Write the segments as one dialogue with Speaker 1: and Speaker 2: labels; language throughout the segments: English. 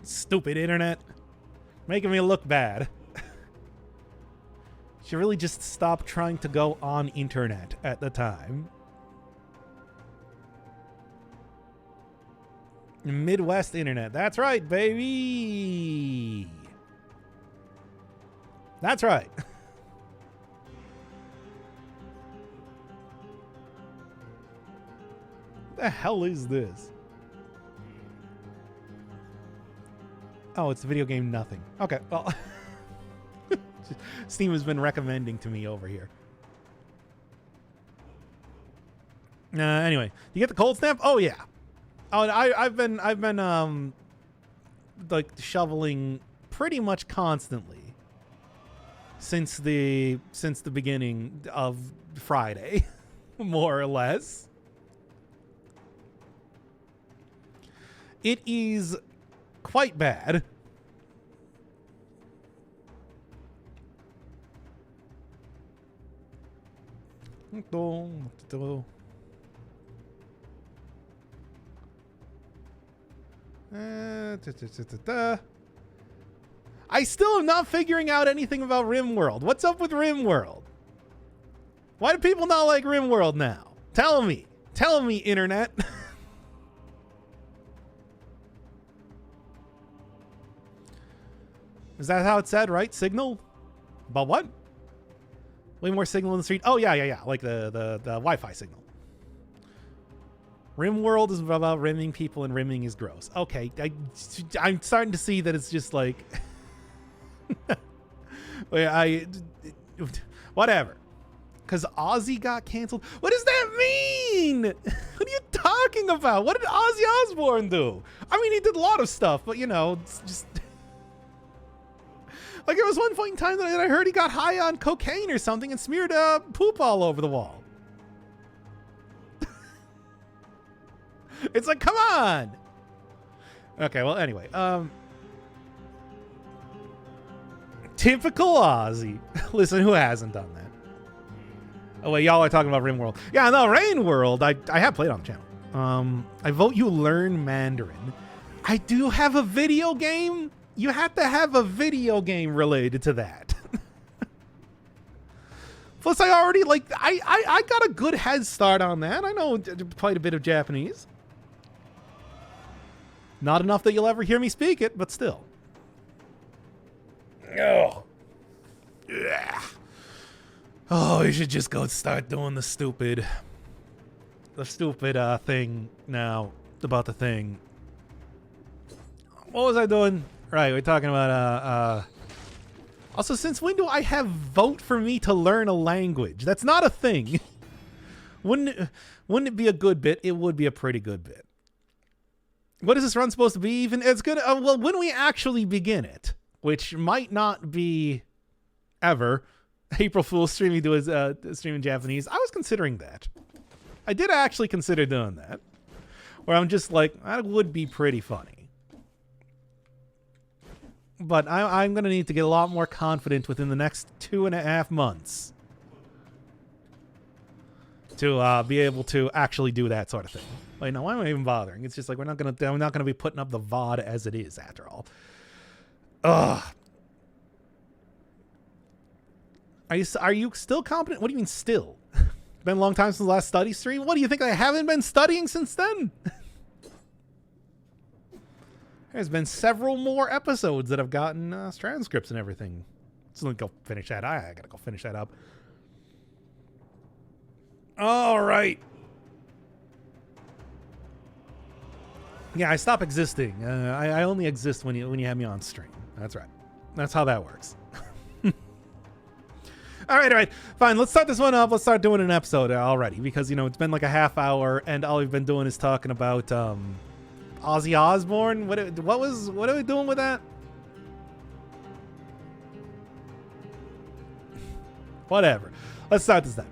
Speaker 1: Stupid internet. Making me look bad. She really just stopped trying to go on internet at the time. Midwest internet. That's right, baby. That's right. What the hell is this? Oh, it's a video game nothing. Okay, well. Steam has been recommending to me over here. Anyway, you get the cold snap? Oh yeah. Oh, I've been like shoveling pretty much constantly since the beginning of Friday, more or less. It is quite bad. I still am not figuring out anything about RimWorld. What's up with RimWorld? Why do people not like RimWorld now? Tell me, internet. Is that how it's said, right? Signal? About what? Way more signal in the street. Oh, yeah. Like the Wi-Fi signal. RimWorld is about rimming people, and rimming is gross. Okay, I'm starting to see that it's just like... whatever. Because Ozzy got canceled. What does that mean? What are you talking about? What did Ozzy Osbourne do? I mean, he did a lot of stuff, but, you know, it's just... Like, there was one point in time that I heard he got high on cocaine or something and smeared poop all over the wall. It's like, come on. Okay, well, anyway. Typical Ozzy. Listen, who hasn't done that? Oh, wait, y'all are talking about RimWorld. Yeah, no, RimWorld, I have played on the channel. I vote you learn Mandarin. I do have a video game. You have to have a video game related to that. Plus, I already, like, I got a good head start on that. I know quite a bit of Japanese. Not enough that you'll ever hear me speak it, but still. Oh. Yeah. Oh, you should just go start doing the stupid thing now about the thing. What was I doing? Right, we're talking about, also, since when do I have vote for me to learn a language? That's not a thing. Wouldn't it be a good bit? It would be a pretty good bit. What is this run supposed to be even? It's good. Well, when we actually begin it, which might not be ever, April Fool's streaming to his streaming Japanese. I was considering that. I did actually consider doing that, where I'm just like, that would be pretty funny. But I'm going to need to get a lot more confident within the next 2.5 months to be able to actually do that sort of thing. Like, no, why am I even bothering? It's just like, we're not going to be putting up the VOD as it is after all. Ugh. Are you still competent? What do you mean still? Been a long time since the last study stream. What do you think? I haven't been studying since then? There's been several more episodes that have gotten transcripts and everything. So let me go finish that. I gotta go finish that up. All right. Yeah, I stop existing. I only exist when you have me on stream. That's right. That's how that works. All right. Fine, let's start this one up. Let's start doing an episode already because, you know, it's been like a half hour and all we've been doing is talking about Ozzy Osbourne. What are we doing with that? Whatever. Let's start this then.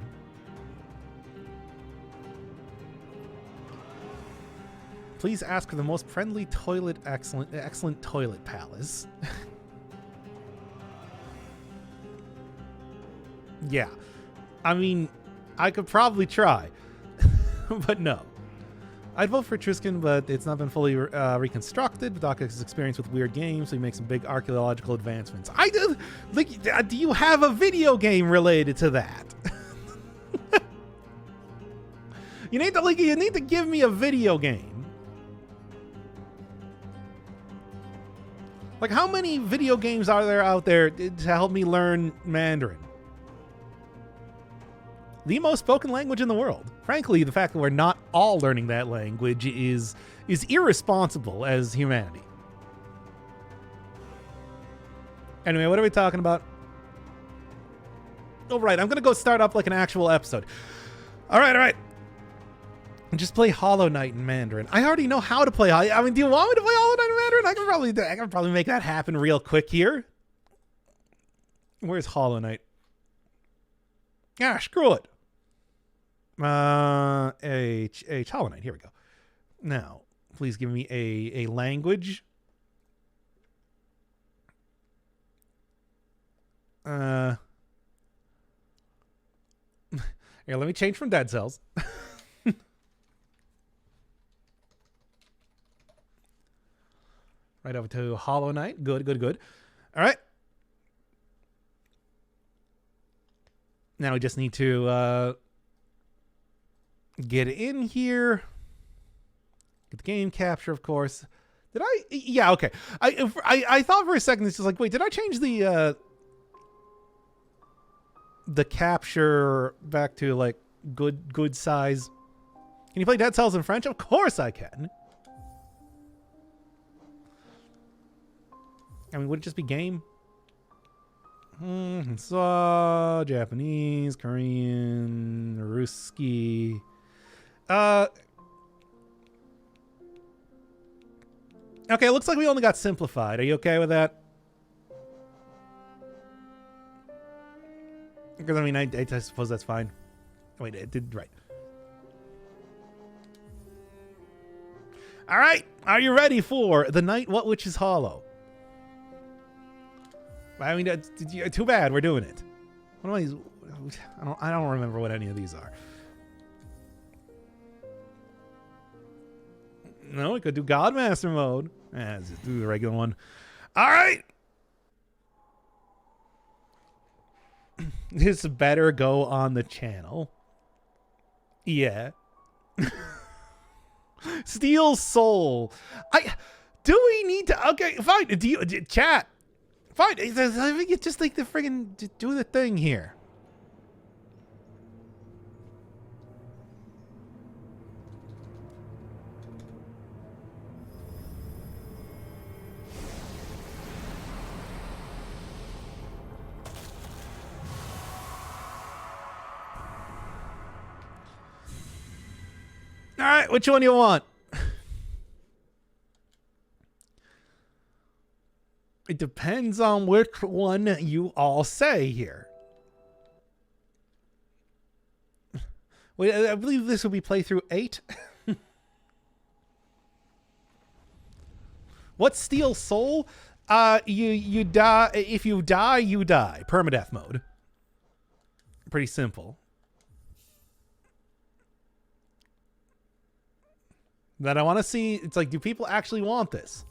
Speaker 1: Please ask for the most friendly toilet, excellent toilet palace. Yeah. I mean, I could probably try, but no. I'd vote for Etruscan, but it's not been fully reconstructed. Vidaka's experience with weird games, so he makes some big archaeological advancements. I do. Like, do you have a video game related to that? You need to give me a video game. Like, how many video games are there out there to help me learn Mandarin? The most spoken language in the world. Frankly, the fact that we're not all learning that language is irresponsible as humanity. Anyway, what are we talking about? Oh, right, I'm gonna go start up like an actual episode. All right. Just play Hollow Knight in Mandarin. I already know how to play. I mean, do you want me to play Hollow Knight in Mandarin? I can probably make that happen real quick here. Where's Hollow Knight? Ah, screw it. Hollow Knight. Here we go. Now, please give me a language. Here, let me change from Dead Cells. Right over to Hollow Knight. Good. All right. Now we just need to get in here. Get the game capture, of course. Did I? Yeah, okay. I thought for a second, it's just like, wait, did I change the capture back to like good size? Can you play Dead Cells in French? Of course I can. I mean, would it just be game? So Japanese, Korean, Ruski. Okay, it looks like we only got simplified. Are you okay with that? Because I mean, I suppose that's fine. Wait, it did right. All right, are you ready for the night? What which is hollow? I mean, too bad we're doing it. What am I don't remember what any of these are. No, we could do Godmaster mode. Let's just do the regular one. All right. This better go on the channel. Yeah. Steel Soul. Do we need to? Okay, fine. Do you chat? Fine. I think it's just like the friggin' do the thing here. All right, which one do you want? It depends on which one you all say here. Wait, I believe this will be playthrough 8. What's Steel Soul? You die. If you die, you die. Permadeath mode. Pretty simple. That I want to see. It's like, do people actually want this?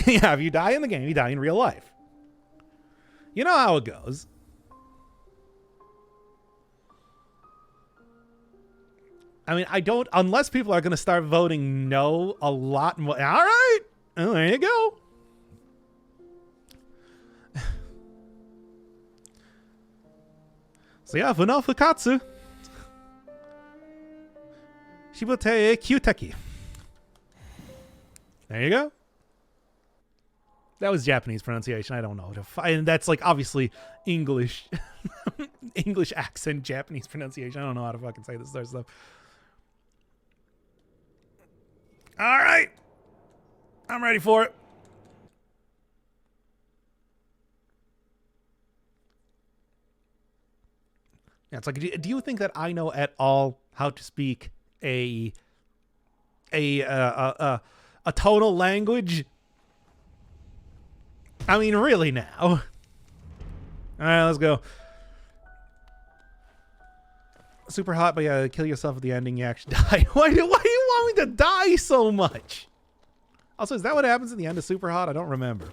Speaker 1: Yeah, if you die in the game, you die in real life. You know how it goes. I mean, I don't, unless people are going to start voting no a lot more. All right. Oh, there you go. So yeah, Funafukatsu. Shibote Kyuteki. There you go. That was Japanese pronunciation. I don't know. And that's like obviously English. English accent, Japanese pronunciation. I don't know how to fucking say this sort of stuff. All right. I'm ready for it. Yeah, it's like, do you think that I know at all how to speak a tonal language? I mean, really now. All right, let's go. Super hot, but yeah, kill yourself at the ending. You actually die. Why do you want me to die so much? Also, is that what happens at the end of Super Hot? I don't remember.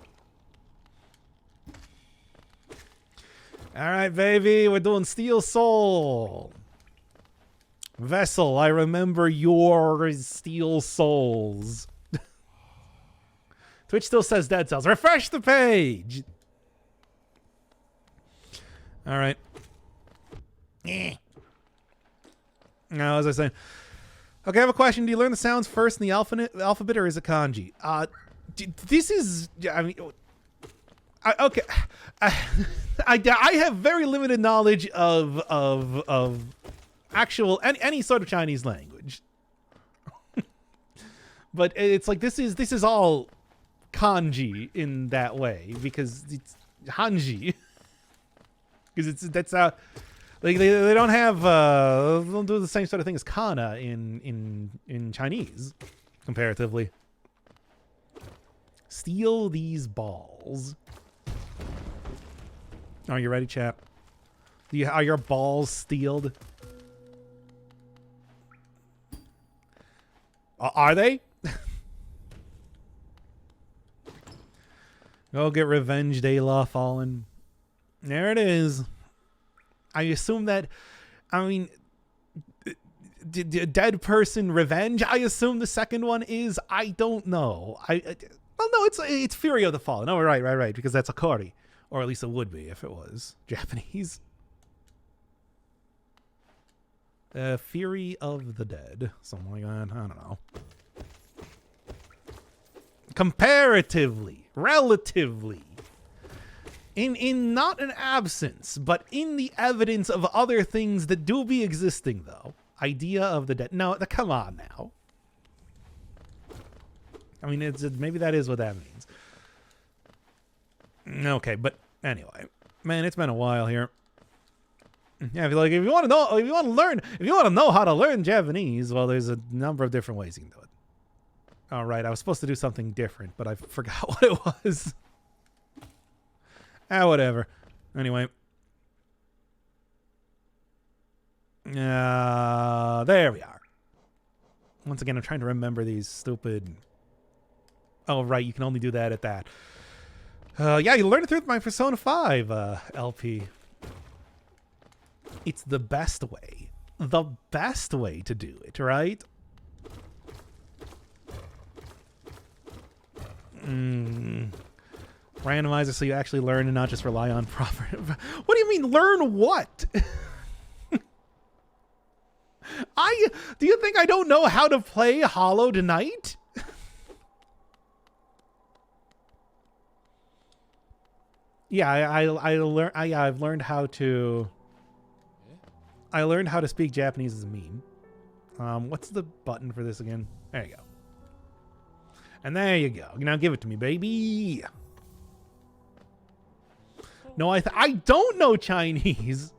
Speaker 1: All right, baby, we're doing Steel Soul. Vessel, I remember your Steel Souls. Twitch still says Dead Cells. Refresh the page. All right. Now, as I was saying, okay, I have a question. Do you learn the sounds first in the alphabet, or is it kanji? This is, I mean, okay. I have very limited knowledge of actual any sort of Chinese language, but it's like this is all kanji in that way because it's Hanji. Because that's like they don't have they don't do the same sort of thing as kana in Chinese comparatively. Steal these balls. Are you ready, chap? Are your balls steeled? Are they? Go get revenge, Daylaw Fallen. There it is. I assume that, I mean, dead person revenge. I assume the second one is. I don't know. Well, no, it's Fury of the Fallen. Oh, right, because that's a Kori, or at least it would be if it was Japanese. Fury of the Dead, something like that. I don't know. Comparatively, relatively. In not an absence, but in the evidence of other things that do be existing, though. Idea of the dead. No, come on now. I mean, maybe that is what that means. Okay, but anyway, man, it's been a while here. Yeah, if you want to know how to learn Japanese, well, there's a number of different ways you can do it. All right, I was supposed to do something different, but I forgot what it was. Whatever. Anyway. There we are. Once again, I'm trying to remember these stupid... Oh, right, you can only do that at that. Yeah, you learned it through my Persona 5 LP. It's the best way. The best way to do it, right? Randomizer so you actually learn and not just rely on proper... What do you mean, learn what? Do you think I don't know how to play Hollow Knight? Yeah, I've learned how to... I learned how to speak Japanese as a meme. What's the button for this again? There you go. And there you go. Now give it to me, baby. No, I don't know Chinese.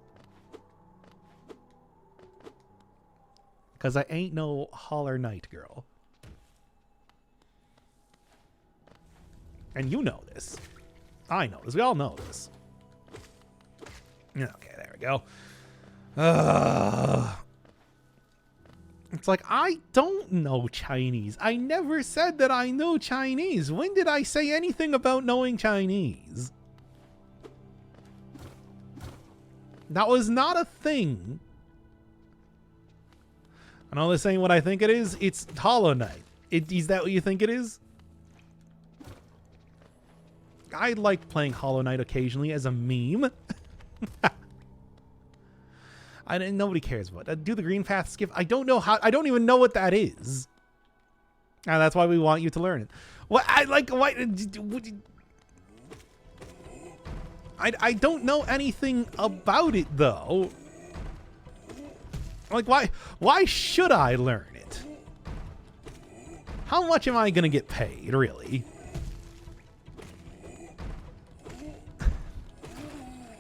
Speaker 1: Because I ain't no Holler Knight girl. And you know this. I know this. We all know this. Okay, there we go. It's like, I don't know Chinese. I never said that I knew Chinese. When did I say anything about knowing Chinese? That was not a thing. I know this ain't what I think it is. It's Hollow Knight. Is that what you think it is? I like playing Hollow Knight occasionally as a meme. Nobody cares about. Do the green path skip? I don't know how. I don't even know what that is. And that's why we want you to learn it. What I don't know anything about it though. Like why should I learn it? How much am I gonna get paid, really?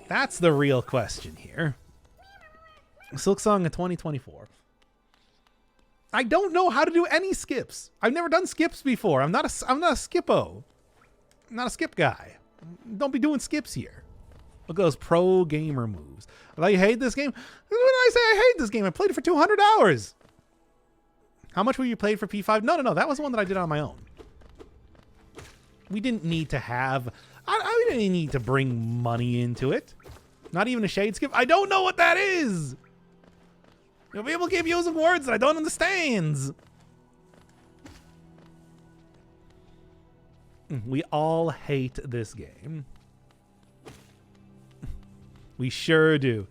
Speaker 1: That's the real question here. Silk Song in 2024. I don't know how to do any skips. I've never done skips before. I'm not a skippo. I'm not a skip guy. Don't be doing skips here. Look at those pro gamer moves. I thought you hate this game. When did I say I hate this game? I played it for 200 hours. How much were you played for P5? No. That was one that I did on my own. We didn't need to have... I didn't need to bring money into it. Not even a shade skip. I don't know what that is. You know, people keep using words that I don't understand. We all hate this game. We sure do.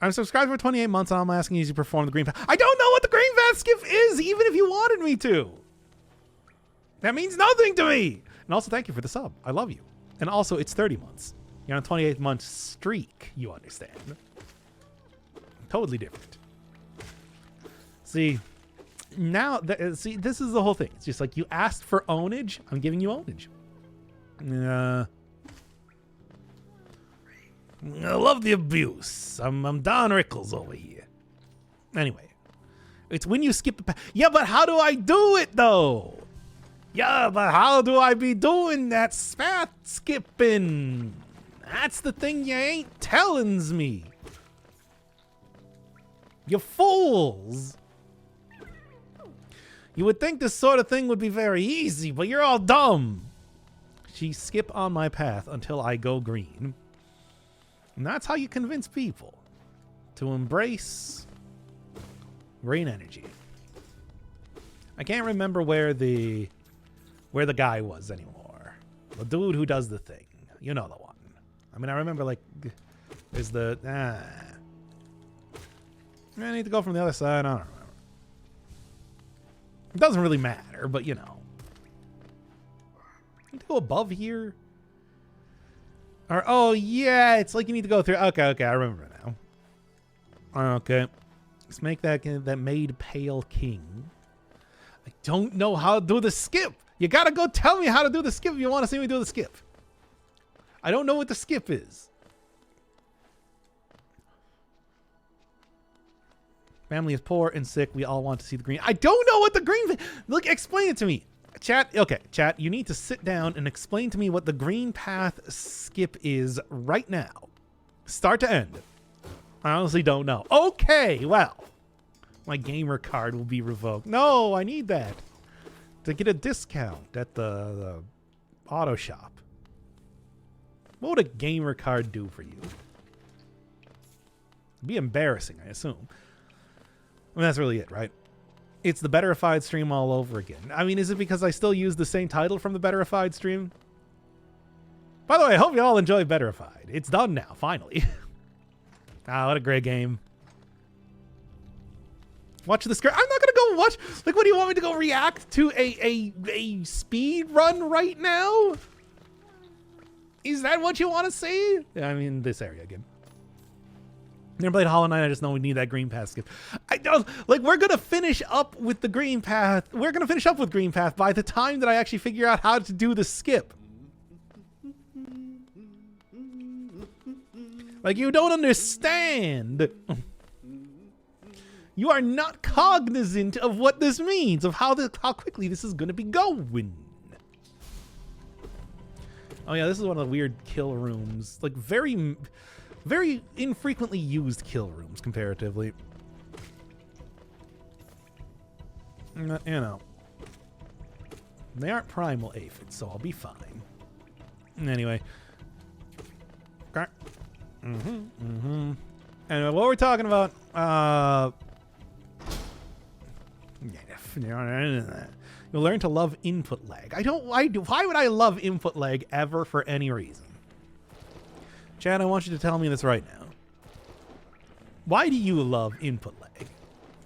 Speaker 1: I'm subscribed for 28 months and I'm asking you to perform the green path. I don't know what the green path skip is, even if you wanted me to. That means nothing to me. And also, thank you for the sub. I love you. And also, it's 30 months. You're on a 28-month streak, you understand. Totally different. See, now, this is the whole thing. It's just like you asked for ownage, I'm giving you ownage. I love the abuse. I'm Don Rickles over here. Anyway, it's when you skip the path. Yeah, but how do I do it, though? Yeah, but how do I be doing that path skipping? That's the thing you ain't tellings me. You fools. You would think this sort of thing would be very easy, but you're all dumb. She skip on my path until I go green. And that's how you convince people to embrace green energy. I can't remember where the guy was anymore. The dude who does the thing. You know the one. I mean, I remember, like, there's the... I need to go from the other side. I don't remember. It doesn't really matter, but, you know. I need to go above here. Or, oh, yeah, it's like you need to go through... Okay, I remember now. Okay. Let's make that maid pale king. I don't know how to do the skip. You gotta go tell me how to do the skip if you want to see me do the skip. I don't know what the skip is. Family is poor and sick. We all want to see the green. I don't know what the green... Look, explain it to me. Chat, okay, chat, you need to sit down and explain to me what the green path skip is right now. Start to end. I honestly don't know. Okay, well. My gamer card will be revoked. No, I need that to get a discount at the auto shop. What would a gamer card do for you? It'd be embarrassing, I assume. I mean, that's really it, right? It's the Betterified stream all over again. I mean, is it because I still use the same title from the Betterified stream? By the way, I hope you all enjoy Betterified. It's done now, finally. Ah, what a great game. Watch the script. I'm not gonna go watch. Like, what do you want me to go react to a speed run right now? Is that what you want to see? I mean, this area again. Never played Hollow Knight. I just know we need that green path skip. I don't like. We're gonna finish up with the green path. We're gonna finish up with green path by the time that I actually figure out how to do the skip. Like, you don't understand. You are not cognizant of what this means, of how quickly this is gonna be going. Oh yeah, this is one of the weird kill rooms. Like, very infrequently used kill rooms, comparatively. You know. They aren't primal aphids, so I'll be fine. Anyway. Anyway, what we're talking about, you'll learn to love input lag. Why would I love input lag ever for any reason? Chad, I want you to tell me this right now. Why do you love input lag?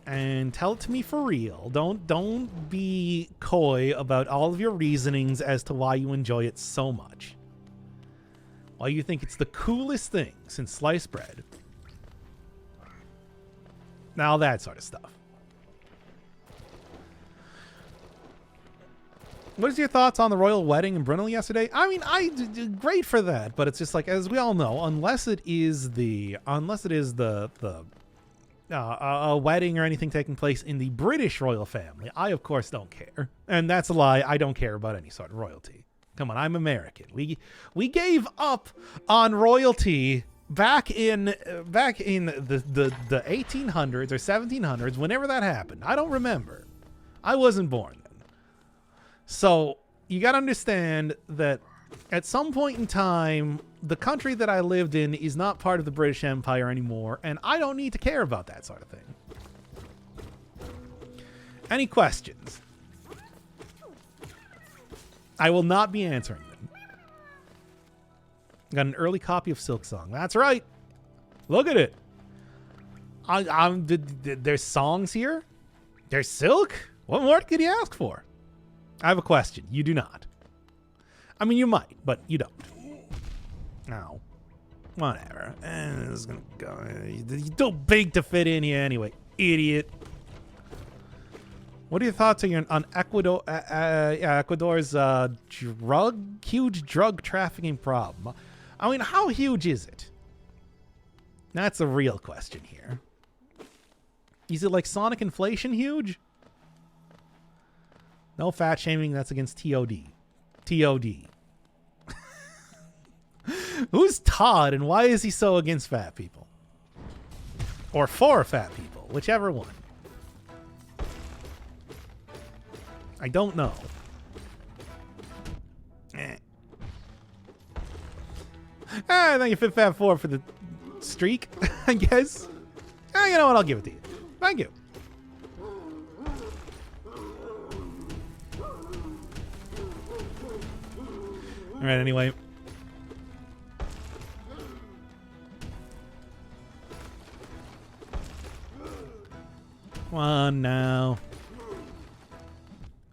Speaker 1: And tell it to me for real. Don't be coy about all of your reasonings as to why you enjoy it so much. Why you think it's the coolest thing since sliced bread. Now that sort of stuff. What is your thoughts on the royal wedding in Brunel yesterday? I mean, great for that, but it's just like, as we all know, unless it is a wedding or anything taking place in the British royal family, I of course don't care. And that's a lie. I don't care about any sort of royalty. Come on, I'm American. We gave up on royalty back in the 1800s or 1700s, whenever that happened. I don't remember. I wasn't born then. So you got to understand that at some point in time, the country that I lived in is not part of the British Empire anymore, and I don't need to care about that sort of thing. Any questions? I will not be answering them. Got an early copy of Silksong. That's right. Look at it. There's songs here. There's Silk. What more could you ask for? I have a question. You do not. I mean, you might, but you don't. No. Whatever. It's gonna go. You're too big to fit in here anyway, idiot. What are your thoughts on Ecuador? Ecuador's huge drug trafficking problem? I mean, how huge is it? That's a real question here. Is it like Sonic inflation huge? No fat shaming. That's against TOD. TOD. Who's Todd and why is he so against fat people? Or for fat people, whichever one. I don't know. Thank you, FitFab4, for the streak, I guess. You know what? I'll give it to you. Thank you. All right, anyway. Come on now.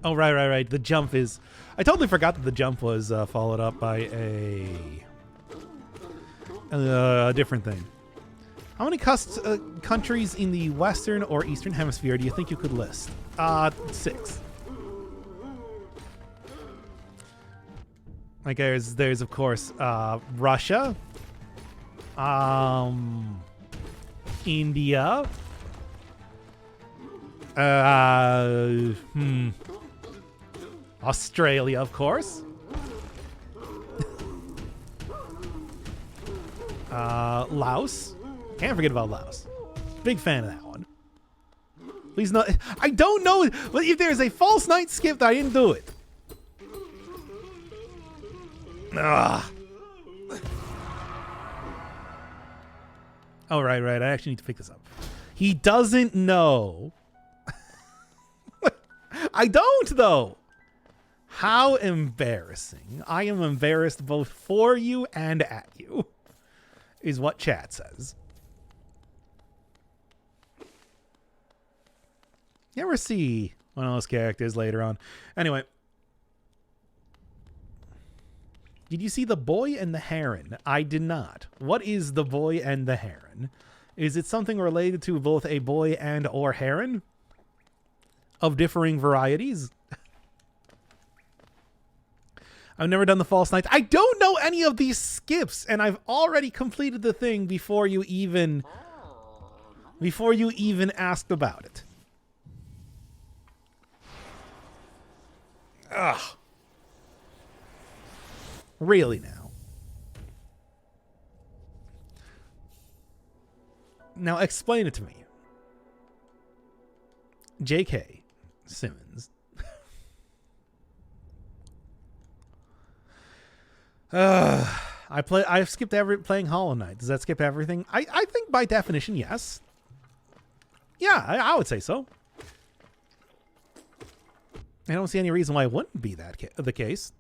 Speaker 1: Oh, right. The jump is... I totally forgot that the jump was followed up by a different thing. How many countries in the Western or Eastern Hemisphere do you think you could list? 6. Like there's of course Russia, India, Australia, of course. Laos. Can't forget about Laos. Big fan of that one. Please no. I don't know if there's a false night skip that I didn't do it. Ugh. Oh, right. I actually need to pick this up. He doesn't know. I don't, though. How embarrassing. I am embarrassed both for you and at you, is what chat says. You ever see one of those characters later on? Anyway. Did you see The Boy and the Heron? I did not. What is The Boy and the Heron? Is it something related to both a boy and or heron? Of differing varieties? I've never done the false nights. I don't know any of these skips, and I've already completed the thing before you even asked about it. Ugh. Really now. Now explain it to me. J.K. Simmons. I've skipped playing Hollow Knight. Does that skip everything? I think by definition, yes. Yeah, I would say so. I don't see any reason why it wouldn't be the case.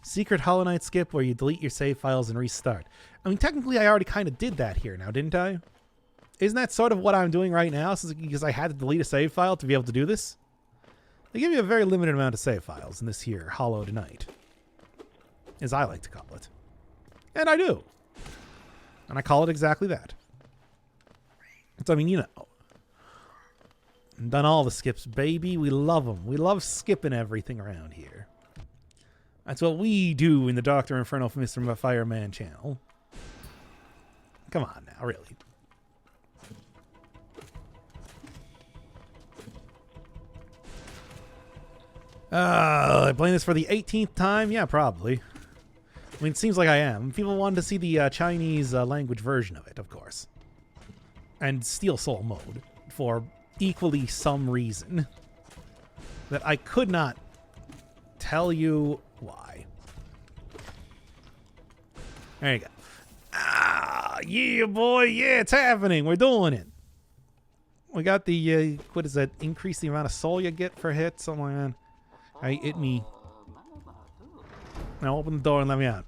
Speaker 1: Secret Hollow Knight skip where you delete your save files and restart. I mean, technically, I already kind of did that here now, didn't I? Isn't that sort of what I'm doing right now? Because I had to delete a save file to be able to do this? They give you a very limited amount of save files in this here Hollow Knight, as I like to call it. And I do. And I call it exactly that. So, I mean, you know. Done all the skips, baby. We love them. We love skipping everything around here. That's what we do in the Dr. Inferno for Mr. Fireman channel. Come on now, really. Playing this for the 18th time? Yeah, probably. I mean, it seems like I am. People wanted to see the Chinese language version of it, of course. And Steel Soul mode for equally some reason that I could not tell you why. There you go. Ah, yeah, boy. Yeah, it's happening. We're doing it. We got the, what is that? Increase the amount of soul you get for hits. Something like that. All right, hit me. Now open the door and let me out.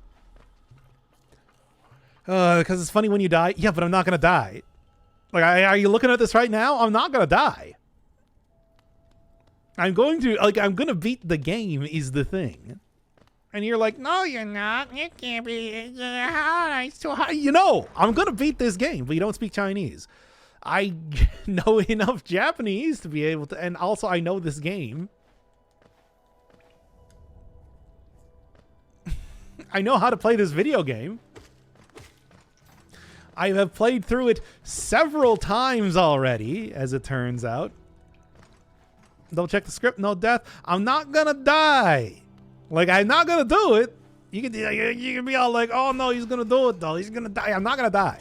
Speaker 1: Because it's funny when you die. Yeah, but I'm not going to die. Like, are you looking at this right now? I'm not going to die. I'm going to beat the game is the thing. And you're like, no, you're not. You can't be. It's too high. You know, I'm going to beat this game, but you don't speak Chinese. I know enough Japanese to be able to, and also I know this game. I know how to play this video game. I have played through it several times already, as it turns out. Double check the script, no death. I'm not gonna die. Like, I'm not gonna do it. You can be all like, oh no, he's gonna do it though. He's gonna die. I'm not gonna die.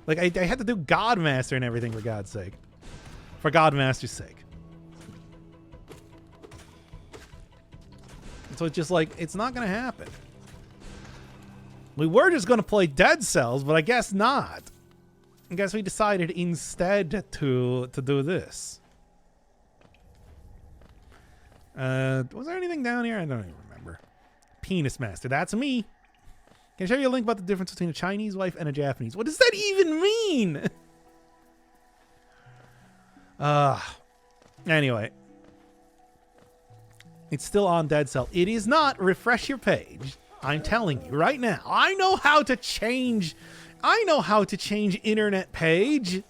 Speaker 1: Like, I had to do Godmaster and everything, for God's sake. For Godmaster's sake. So it's just like, it's not gonna happen. We were just gonna play Dead Cells, but I guess not. I guess we decided instead to do this. Was there anything down here? I don't even remember. Penis Master, that's me. Can I show you a link about the difference between a Chinese wife and a Japanese? What does that even mean? Anyway. It's still on Dead Cell. It is not. Refresh your page. I'm telling you right now. I know how to change internet page.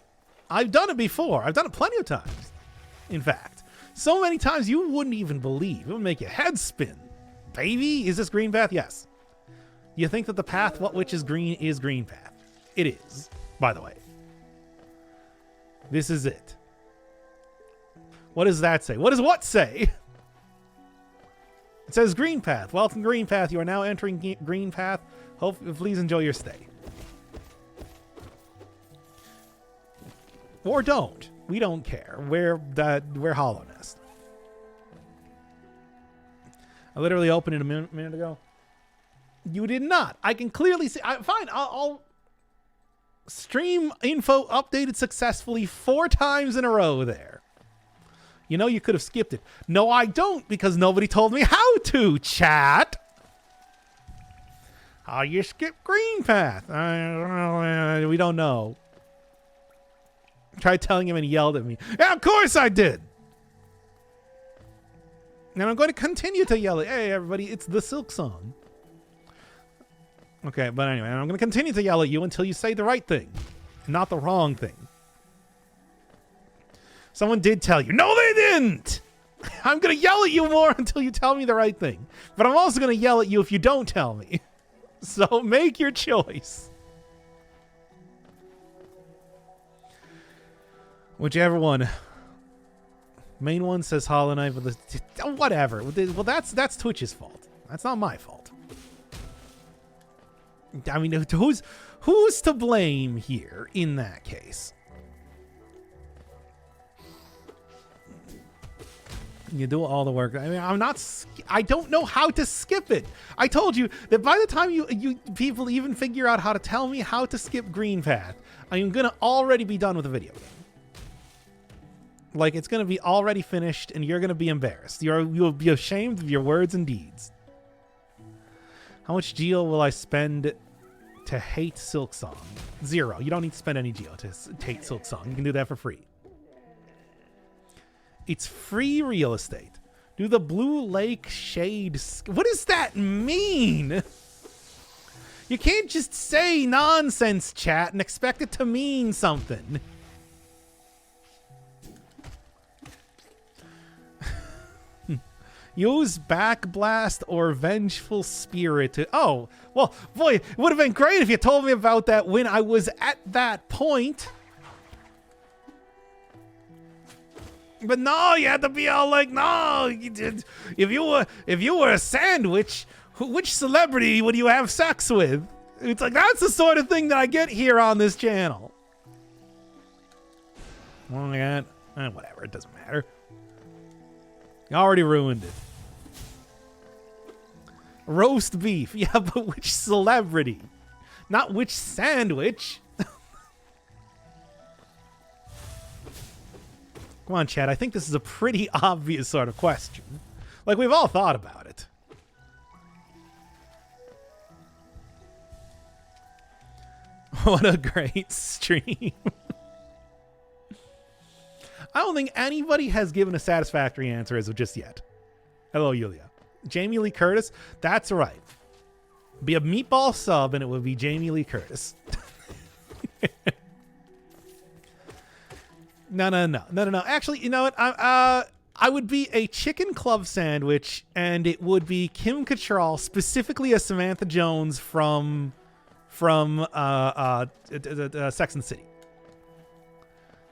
Speaker 1: I've done it before. I've done it plenty of times. In fact, so many times you wouldn't even believe. It would make your head spin. Baby, is this green path? Yes. You think that the path which is green path. It is, by the way. This is it. What does that say? What does what say? It says green path. Welcome, green path. You are now entering green path. Please enjoy your stay. Or don't. We don't care. We're Hollow Nest. I literally opened it a minute ago. You did not. I can clearly see. Fine. I'll stream info updated successfully 4 times in a row there. You know, you could have skipped it. No, I don't, because nobody told me how to, chat. How you skip green path? We don't know. I tried telling him and he yelled at me. Yeah, of course I did. And I'm going to continue to yell at, hey, everybody, it's the Silk Song. Okay, but anyway, I'm going to continue to yell at you until you say the right thing, not the wrong thing. Someone did tell you. No, they didn't! I'm going to yell at you more until you tell me the right thing. But I'm also going to yell at you if you don't tell me. So make your choice. Whichever one. Main one says Hollow Knight, but whatever. Well, that's Twitch's fault. That's not my fault. I mean, who's to blame here in that case? You do all the work. I mean, I don't know how to skip it. I told you that by the time you people even figure out how to tell me how to skip green path, I am gonna already be done with the video game. Like, it's gonna be already finished, and you're gonna be embarrassed. You'll be ashamed of your words and deeds. How much geo will I spend to hate Silk Song? 0. You don't need to spend any geo to hate Silk Song. You can do that for free. It's free real estate. Do the Blue Lake Shade... What does that mean? You can't just say nonsense, chat, and expect it to mean something. Use Backblast or Vengeful Spirit to... Oh, well, boy, it would have been great if you told me about that when I was at that point. But no, you had to be all like, no. If you were a sandwich, which celebrity would you have sex with? It's like, that's the sort of thing that I get here on this channel. Oh my god. Whatever, it doesn't matter. You already ruined it. Roast beef. Yeah, but which celebrity? Not which sandwich. Come on, Chad. I think this is a pretty obvious sort of question. Like, we've all thought about it. What a great stream. I don't think anybody has given a satisfactory answer as of just yet. Hello, Yulia. Jamie Lee Curtis? That's right. Be a meatball sub and it would be Jamie Lee Curtis. No. Actually, you know what? I would be a chicken club sandwich, and it would be Kim Cattrall, specifically as Samantha Jones from Sex and the City.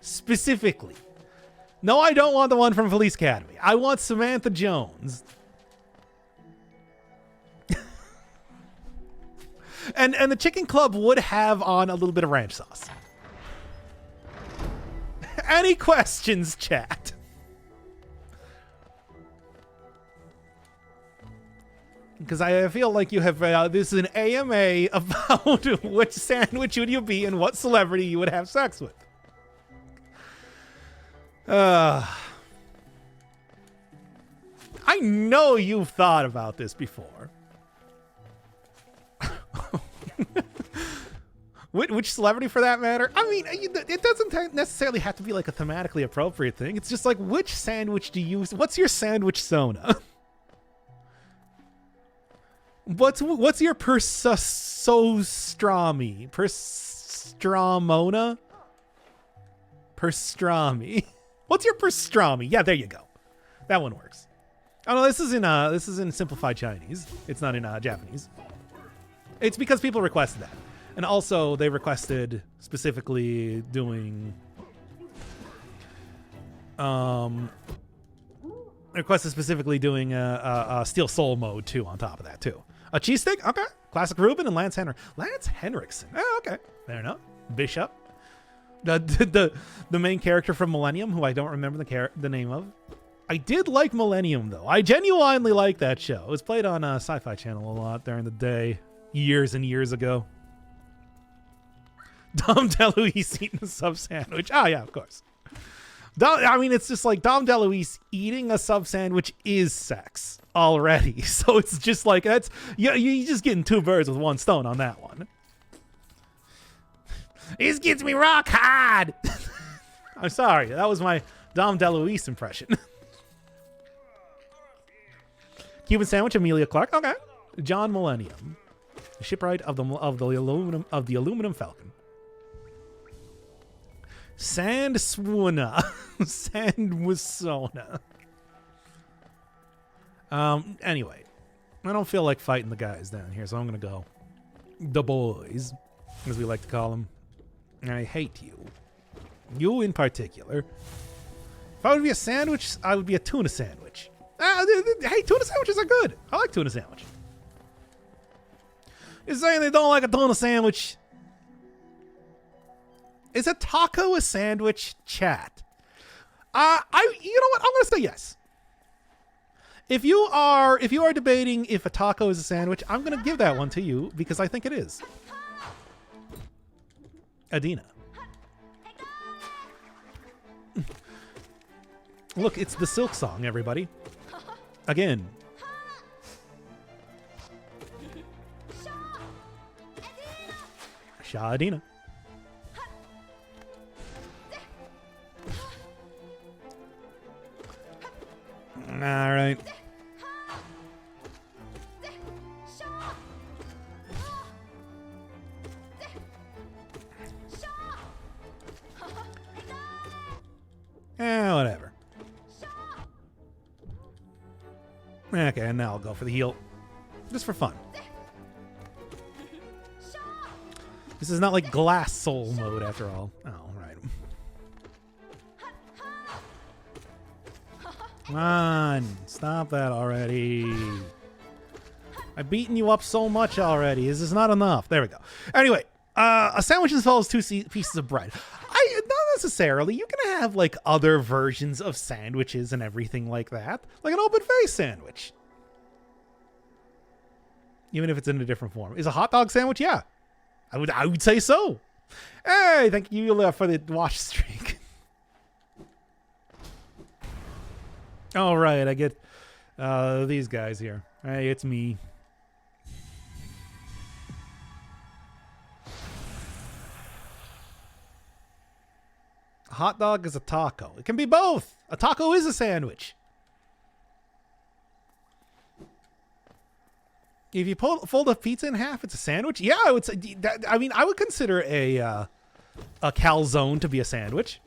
Speaker 1: Specifically. No, I don't want the one from Police Academy. I want Samantha Jones. and the chicken club would have on a little bit of ranch sauce. Any questions, chat? Because I feel like you have this is an AMA about which sandwich would you be and what celebrity you would have sex with. I know you've thought about this before. Which celebrity, for that matter? I mean, it doesn't necessarily have to be like a thematically appropriate thing. It's just like, which sandwich do you... What's your sandwich sona? What's your persostrami? Perstramona? Perstrami. What's your perstrami? Yeah, there you go. That one works. Oh no, this is in simplified Chinese. It's not in Japanese. It's because people requested that. And also, they requested specifically doing... a Steel Soul mode, too, on top of that, too. A cheese stick? Okay. Classic Ruben and Lance Henriksen. Lance Henriksen. Oh, okay. Fair enough. Bishop. The main character from Millennium, who I don't remember the name of. I did like Millennium, though. I genuinely like that show. It was played on Sci-Fi Channel a lot during the day, years and years ago. Dom DeLuise eating a sub sandwich. Oh, yeah, of course. I mean, it's just like Dom DeLuise eating a sub sandwich is sex already. So it's just like, that's... You're just getting two birds with one stone on that one. This gets me rock hard. I'm sorry. That was my Dom DeLuise impression. Cuban sandwich, Amelia Clark. Okay. John Millennium. Shipwright of the aluminum Falcon. Sandswuna. Sandwisona. Anyway. I don't feel like fighting the guys down here, so I'm going to go. The boys, as we like to call them. I hate you. You in particular. If I would be a sandwich, I would be a tuna sandwich. Hey, tuna sandwiches are good. I like tuna sandwich. You're saying they don't like a tuna sandwich. Is a taco a sandwich? Chat. You know what? I'm gonna say yes. If you are debating if a taco is a sandwich, I'm gonna give that one to you because I think it is. Adina. Look, it's the Silk Song, everybody. Again. Shah Adina. All right. Whatever. Okay, and now I'll go for the heal. Just for fun. This is not like Glass Soul mode after all. Oh, right. Come on, stop that already. I've beaten you up so much already. Is this not enough? There we go. Anyway, a sandwich involves 2 pieces of bread. Not necessarily. You can have like other versions of sandwiches and everything like that, like an open face sandwich, even if it's in a different form. Is a hot dog sandwich? Yeah, I would say so. Hey, thank you for the watch streak. All right, I get these guys here. Hey, it's me. A hot dog is a taco. It can be both. A taco is a sandwich. If you fold a pizza in half, it's a sandwich. Yeah, I would say. I mean, I would consider a calzone to be a sandwich.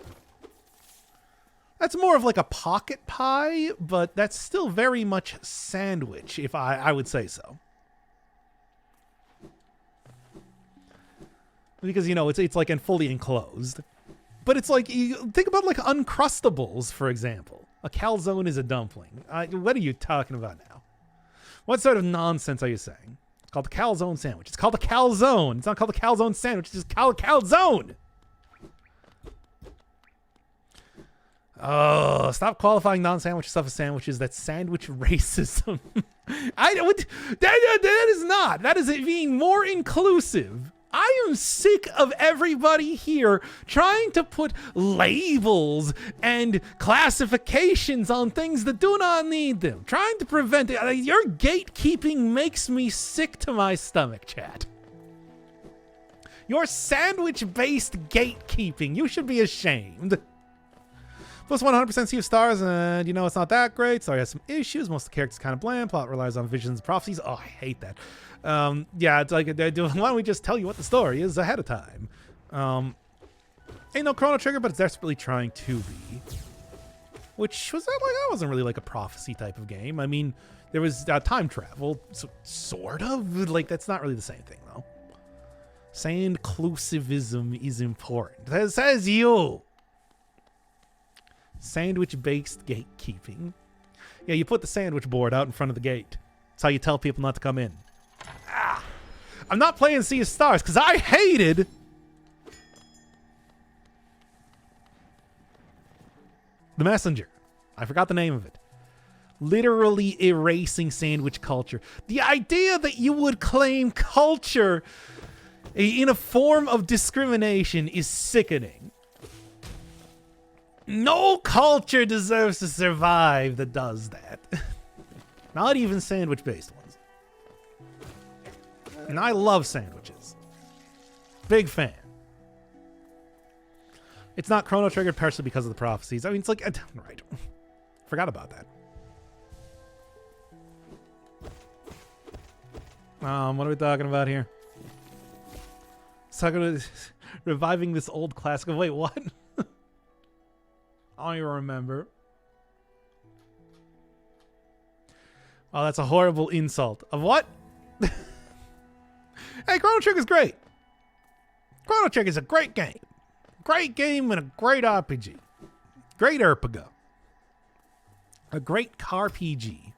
Speaker 1: That's more of like a pocket pie, but that's still very much sandwich, if I would say so. Because, you know, it's like fully enclosed. But it's like, you think about like Uncrustables, for example. A calzone is a dumpling. What are you talking about now? What sort of nonsense are you saying? It's called a calzone sandwich. It's called a calzone. It's not called a calzone sandwich. It's just called a calzone. Oh, stop qualifying non-sandwich stuff as sandwiches. That's sandwich racism. That is not. That is being more inclusive. I am sick of everybody here trying to put labels and classifications on things that do not need them. Trying to prevent it. Your gatekeeping makes me sick to my stomach, chat. Your sandwich-based gatekeeping. You should be ashamed. Plus 100% Sea of Stars, and you know it's not that great. Story has some issues. Most of the characters kind of bland. Plot relies on visions and prophecies. Oh, I hate that. Yeah, it's like, why don't we just tell you what the story is ahead of time? Ain't no Chrono Trigger, but it's desperately trying to be. Which was that wasn't really like a prophecy type of game. I mean, there was time travel, so, sort of. Like, that's not really the same thing, though. Sandclusivism is important. That says you. Sandwich-based gatekeeping. Yeah, you put the sandwich board out in front of the gate. That's how you tell people not to come in. I'm not playing Sea of Stars because I hated The Messenger. I forgot the name of it. Literally erasing sandwich culture. The idea that you would claim culture in a form of discrimination is sickening. No culture deserves to survive that does that. Not even sandwich-based ones. And I love sandwiches. Big fan. It's not Chrono Triggered partially because of the prophecies. I mean, it's like, right. Forgot about that. What are we talking about here? Talking about reviving this old classic. Wait, what? I don't even remember. Oh, that's a horrible insult. Of what? Hey, Chrono Trigger's great. Chrono Trigger's a great game. Great game and a great RPG. Great RPG. A great car PG.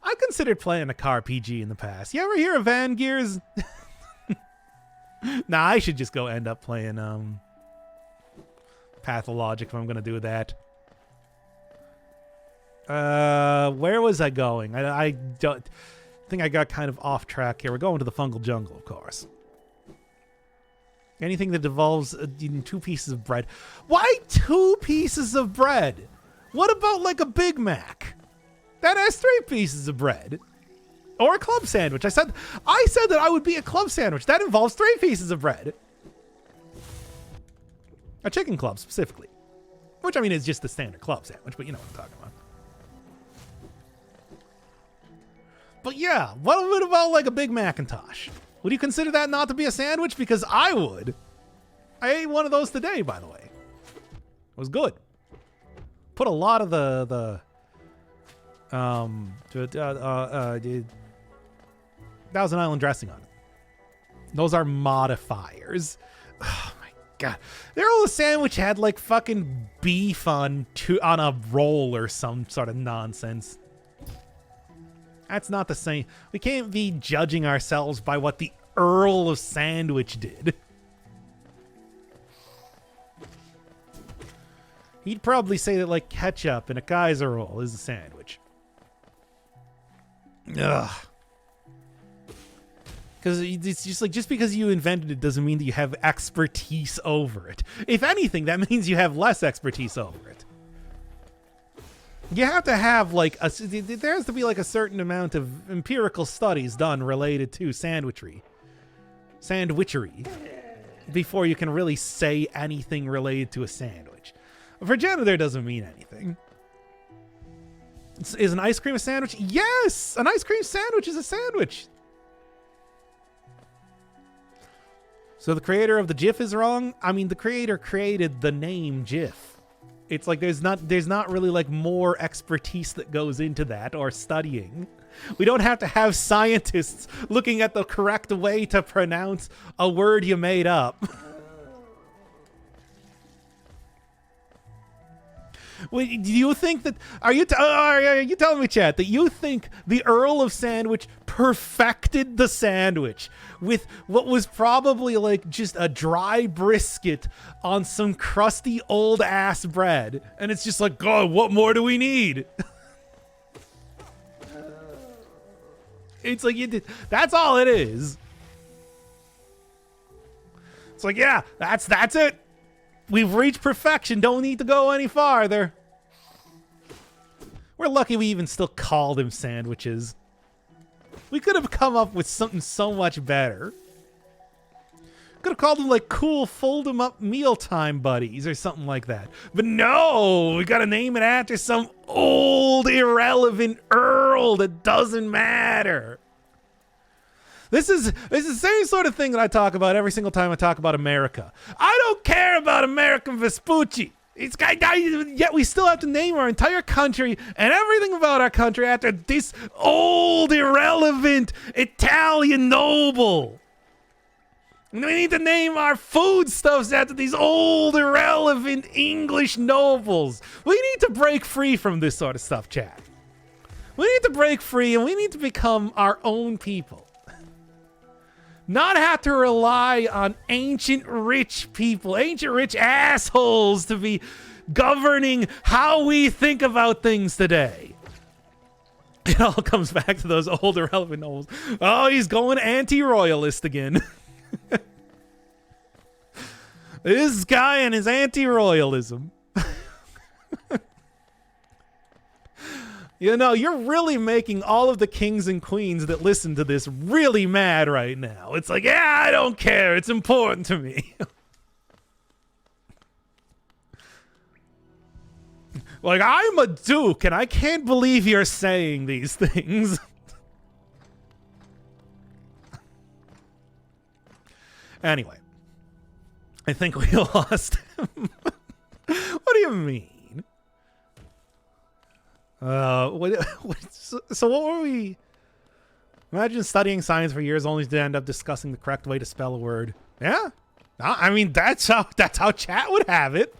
Speaker 1: I considered playing a car PG in the past. You ever hear of Van Gears? Nah, I should just go end up playing Pathologic if I'm gonna do that. Where was I going? I don't think I got kind of off track here. We're going to the fungal jungle, of course. Anything that involves 2 pieces of bread. Why 2 pieces of bread? What about like a Big Mac? That has 3 pieces of bread. Or a club sandwich. I said that I would be a club sandwich. That involves 3 pieces of bread. A chicken club, specifically. Which, I mean, is just the standard club sandwich, but you know what I'm talking about. But yeah, what about like a Big Macintosh? Would you consider that not to be a sandwich? Because I would. I ate one of those today, by the way. It was good. Put a lot of the Thousand Island dressing on it. Those are modifiers. Oh my God, their old sandwich had like fucking beef on a roll or some sort of nonsense. That's not the same. We can't be judging ourselves by what the Earl of Sandwich did. He'd probably say that like ketchup in a Kaiser roll is a sandwich. Ugh. Because it's just like, just because you invented it doesn't mean that you have expertise over it. If anything, that means you have less expertise over it. You have to have like there has to be like a certain amount of empirical studies done related to sandwichery before you can really say anything related to a sandwich. A progenitor doesn't mean anything. Is an ice cream a sandwich? Yes! An ice cream sandwich is a sandwich. So the creator of the GIF is wrong? I mean, the creator created the name GIF. It's like there's not really like more expertise that goes into that or studying. We don't have to have scientists looking at the correct way to pronounce a word you made up. Well, do you think that are you telling me, chat, that you think the Earl of Sandwich perfected the sandwich with what was probably like just a dry brisket on some crusty old ass bread, and it's just like, God, what more do we need? It's like that's all it is. It's like, yeah, that's it. We've reached perfection. Don't need to go any farther. We're lucky we even still called them sandwiches. We could have come up with something so much better. Could have called them like cool fold 'em up mealtime buddies or something like that. But no, we gotta name it after some old irrelevant earl that doesn't matter. This is the same sort of thing that I talk about every single time I talk about America. I don't care about American Vespucci. Yet we still have to name our entire country and everything about our country after this old, irrelevant Italian noble. We need to name our foodstuffs after these old, irrelevant English nobles. We need to break free from this sort of stuff, chat. We need to break free and we need to become our own people. Not have to rely on ancient rich people, ancient rich assholes to be governing how we think about things today. It all comes back to those old irrelevant nobles. Oh, he's going anti-royalist again. This guy and his anti-royalism. You know, you're really making all of the kings and queens that listen to this really mad right now. It's like, yeah, I don't care. It's important to me. Like, I'm a duke, and I can't believe you're saying these things. Anyway, I think we lost him. What do you mean? So what were we? Imagine studying science for years only to end up discussing the correct way to spell a word. Yeah, I mean that's how chat would have it.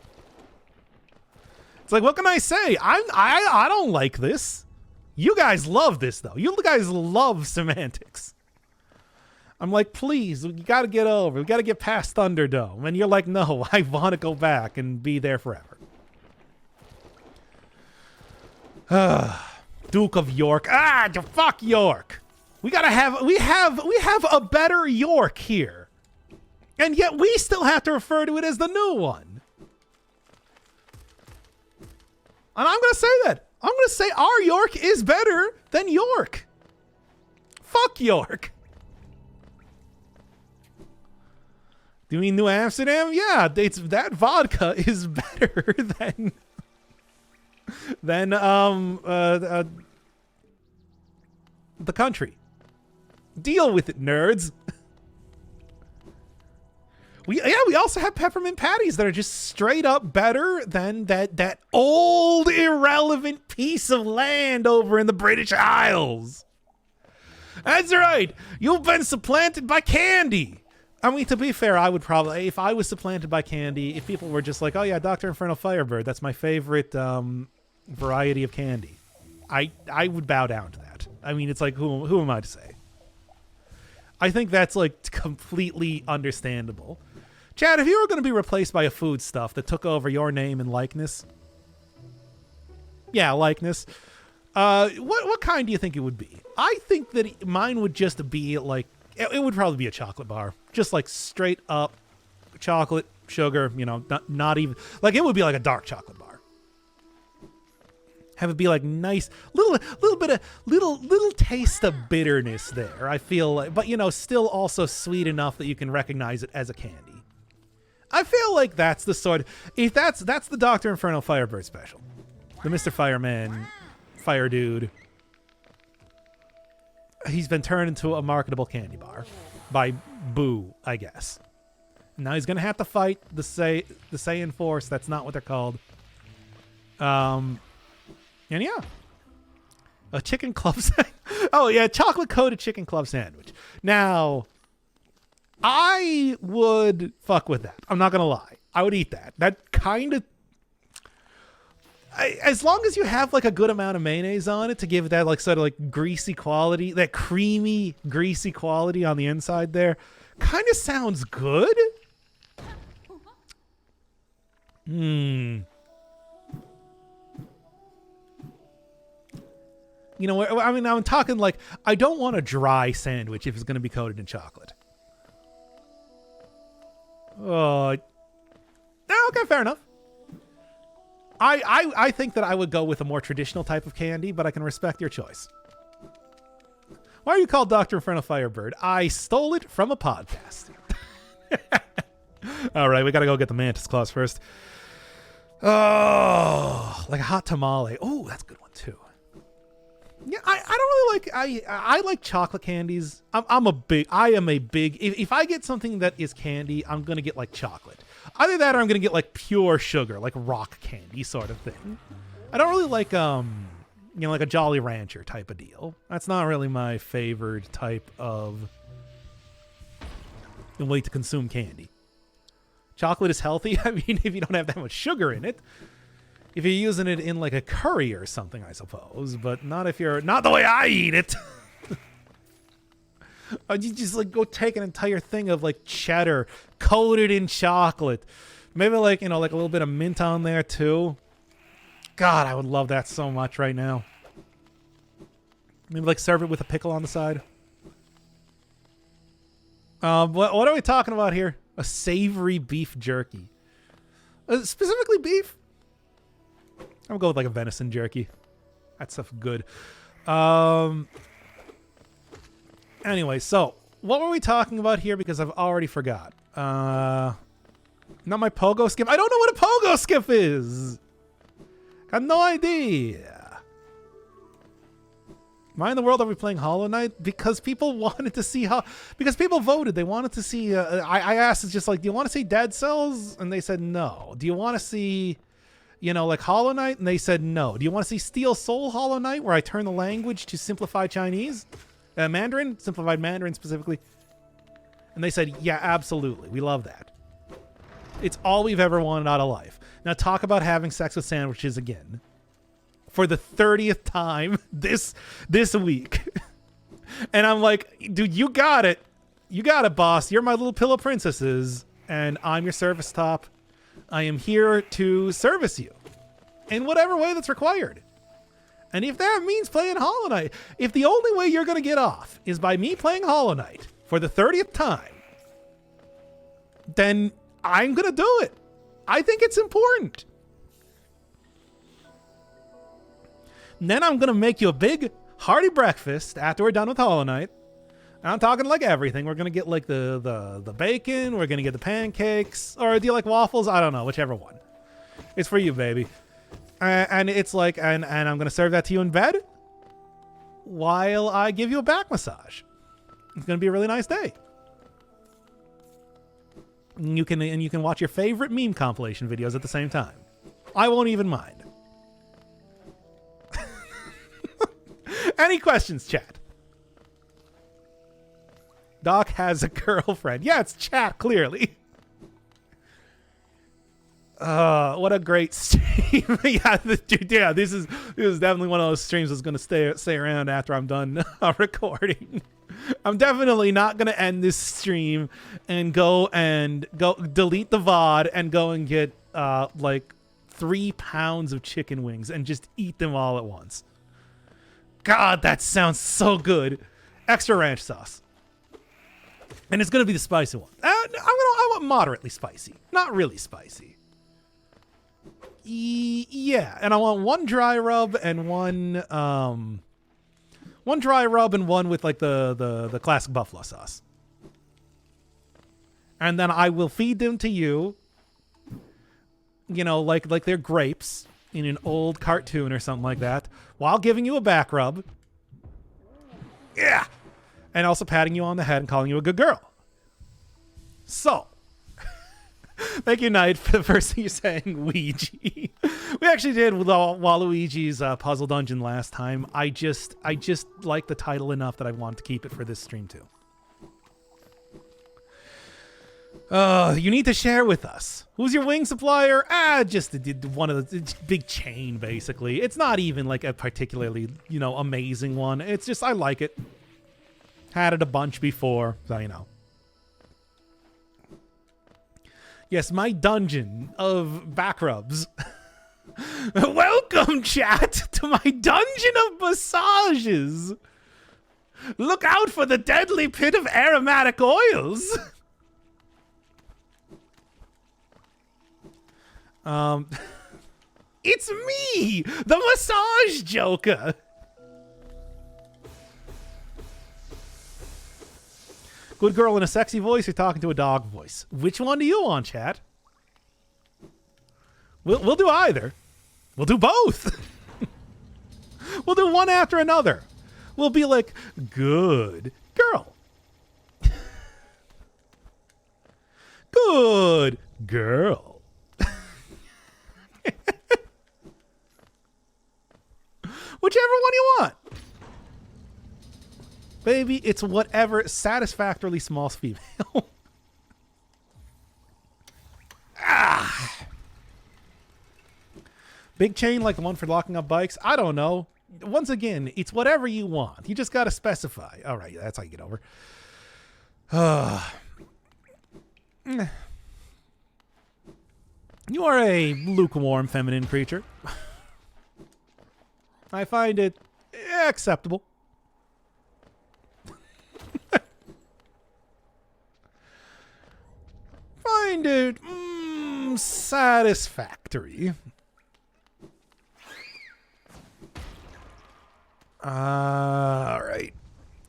Speaker 1: It's like, what can I say? I don't like this. You guys love this though. You guys love semantics. I'm like, please, you got to get over. We got to get past Thunderdome, and you're like, no, I want to go back and be there forever. Duke of York. Fuck York. We have a better York here. And yet we still have to refer to it as the new one. And I'm going to say that. I'm going to say our York is better than York. Fuck York. Do you mean New Amsterdam? Yeah, that vodka is better than the country. Deal with it, nerds. We also have peppermint patties that are just straight up better than that old irrelevant piece of land over in the British Isles. That's right. You've been supplanted by candy. I mean, to be fair, I would probably, if I was supplanted by candy, if people were just like, oh yeah, Dr. Infernal Firebird, that's my favorite variety of candy, I would bow down to that. I mean, it's like, who am I to say? I think that's like completely understandable. Chad, if you were going to be replaced by a foodstuff that took over your name and likeness, yeah, likeness, what kind do you think it would be? I think that mine would just be like, it would probably be a chocolate bar. Just like straight up chocolate, sugar, you know, not even, like it would be like a dark chocolate bar. Have it be like nice, little bit of, little taste of bitterness there, I feel like, but you know, still also sweet enough that you can recognize it as a candy. I feel like that's the sort, if that's the Dr. Infernal Firebird special. The Mr. Fireman, Fire Dude. He's been turned into a marketable candy bar by Boo, I guess. Now he's gonna have to fight the Saiyan Force. That's not what they're called. And yeah, a chicken club sandwich. Oh yeah, chocolate coated chicken club sandwich. Now, I would fuck with that. I'm not gonna lie. I would eat that. That kind of. As long as you have like a good amount of mayonnaise on it to give it that like sort of like greasy quality, that creamy, greasy quality on the inside there, kind of sounds good. You know, I mean, I'm talking like, I don't want a dry sandwich if it's going to be coated in chocolate. Oh, okay, fair enough. I think that I would go with a more traditional type of candy, but I can respect your choice. Why are you called Dr. Infernal Firebird? I stole it from a podcast. All right, we got to go get the mantis claws first. Oh, like a hot tamale. Oh, that's a good one too. Yeah, I don't really like, I like chocolate candies. I am a big, if I get something that is candy, I'm going to get like chocolate. Either that or I'm going to get like pure sugar, like rock candy sort of thing. I don't really like, like a Jolly Rancher type of deal. That's not really my favorite type of way to consume candy. Chocolate is healthy. I mean, if you don't have that much sugar in it. If you're using it in like a curry or something, I suppose, but not if you're, not the way I eat it. You just like go take an entire thing of like cheddar coated in chocolate. Maybe like, like a little bit of mint on there too. God, I would love that so much right now. Maybe like serve it with a pickle on the side. What are we talking about here? A savory beef jerky. Specifically beef? I'm gonna go with like a venison jerky. That stuff's good. Anyway, so what were we talking about here? Because I've already forgot. Not my pogo skip. I don't know what a pogo skip is. Got no idea. Why in the world are we playing Hollow Knight? Because people wanted to see because people voted. They wanted to see. I asked, it's just like, do you want to see Dead Cells? And they said no. Do you want to see, like Hollow Knight? And they said no. Do you want to see Steel Soul Hollow Knight, where I turn the language to simplified Chinese? Mandarin? Simplified Mandarin specifically. And they said, yeah, absolutely. We love that. It's all we've ever wanted out of life. Now talk about having sex with sandwiches again. For the 30th time this week. And I'm like, dude, you got it. You got it, boss. You're my little pillow princesses. And I'm your service top. I am here to service you in whatever way that's required. And if that means playing Hollow Knight, if the only way you're going to get off is by me playing Hollow Knight for the 30th time, then I'm going to do it. I think it's important. And then I'm going to make you a big, hearty breakfast after we're done with Hollow Knight. And I'm talking like everything. We're going to get like the bacon. We're going to get the pancakes. Or do you like waffles? I don't know. Whichever one. It's for you, baby. And it's like, and I'm going to serve that to you in bed while I give you a back massage. It's going to be a really nice day. And you can watch your favorite meme compilation videos at the same time. I won't even mind. Any questions, chat? Doc has a girlfriend. Yeah, it's chat, clearly. What a great stream. Yeah, this is definitely one of those streams that's going to stay around after I'm done recording. I'm definitely not going to end this stream and go delete the VOD and go and get like 3 pounds of chicken wings and just eat them all at once. God, that sounds so good. Extra ranch sauce. And it's going to be the spicy one. I want moderately spicy, not really spicy. Yeah, and I want one dry rub and one dry rub and one with like the classic buffalo sauce. And then I will feed them to you, you know, like they're grapes in an old cartoon or something like that, while giving you a back rub. Yeah. And also patting you on the head and calling you a good girl. So, thank you, Knight, for the first thing you're saying, Ouija. We actually did with Waluigi's puzzle dungeon last time. I just like the title enough that I want to keep it for this stream too. You need to share with us. Who's your wing supplier? Just one of the big chain, basically. It's not even like a particularly, you know, amazing one. It's just, I like it. Had it a bunch before, so you know. Yes, my dungeon of back rubs. Welcome, chat, to my dungeon of massages. Look out for the deadly pit of aromatic oils. It's me, the massage joker. Good girl in a sexy voice or talking to a dog voice? Which one do you want, chat? We'll do either. We'll do both. We'll do one after another. We'll be like, good girl. Good girl. Whichever one you want. Baby, it's whatever satisfactorily small female. Big chain like the one for locking up bikes? I don't know. Once again, it's whatever you want. You just got to specify. All right, that's how you get over. You are a lukewarm feminine creature. I find it acceptable. Find it satisfactory. All right.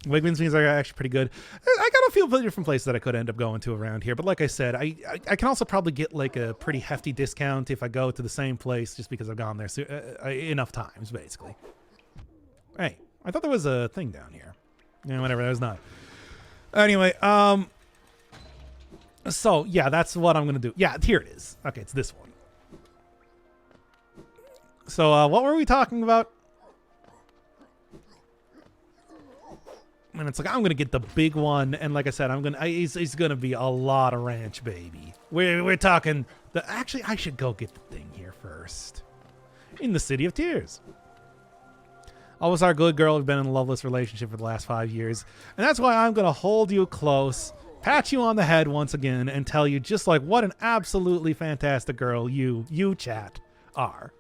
Speaker 1: Wigmans means are actually pretty good. I got a few different places that I could end up going to around here, but like I said, I can also probably get like a pretty hefty discount if I go to the same place just because I've gone there enough times, basically. Hey, I thought there was a thing down here. Yeah, whatever, there's not. Anyway, so yeah, that's what I'm gonna do. Yeah, here it is. Okay, it's this one. So what were we talking about? And it's like, I'm gonna get the big one, and like I said, it's gonna be a lot of ranch, baby. We're talking actually, I should go get the thing here first. In the City of Tears. Always our good girl. We've been in a loveless relationship for the last 5 years, and that's why I'm gonna hold you close, pat you on the head once again, and tell you just like what an absolutely fantastic girl you chat are.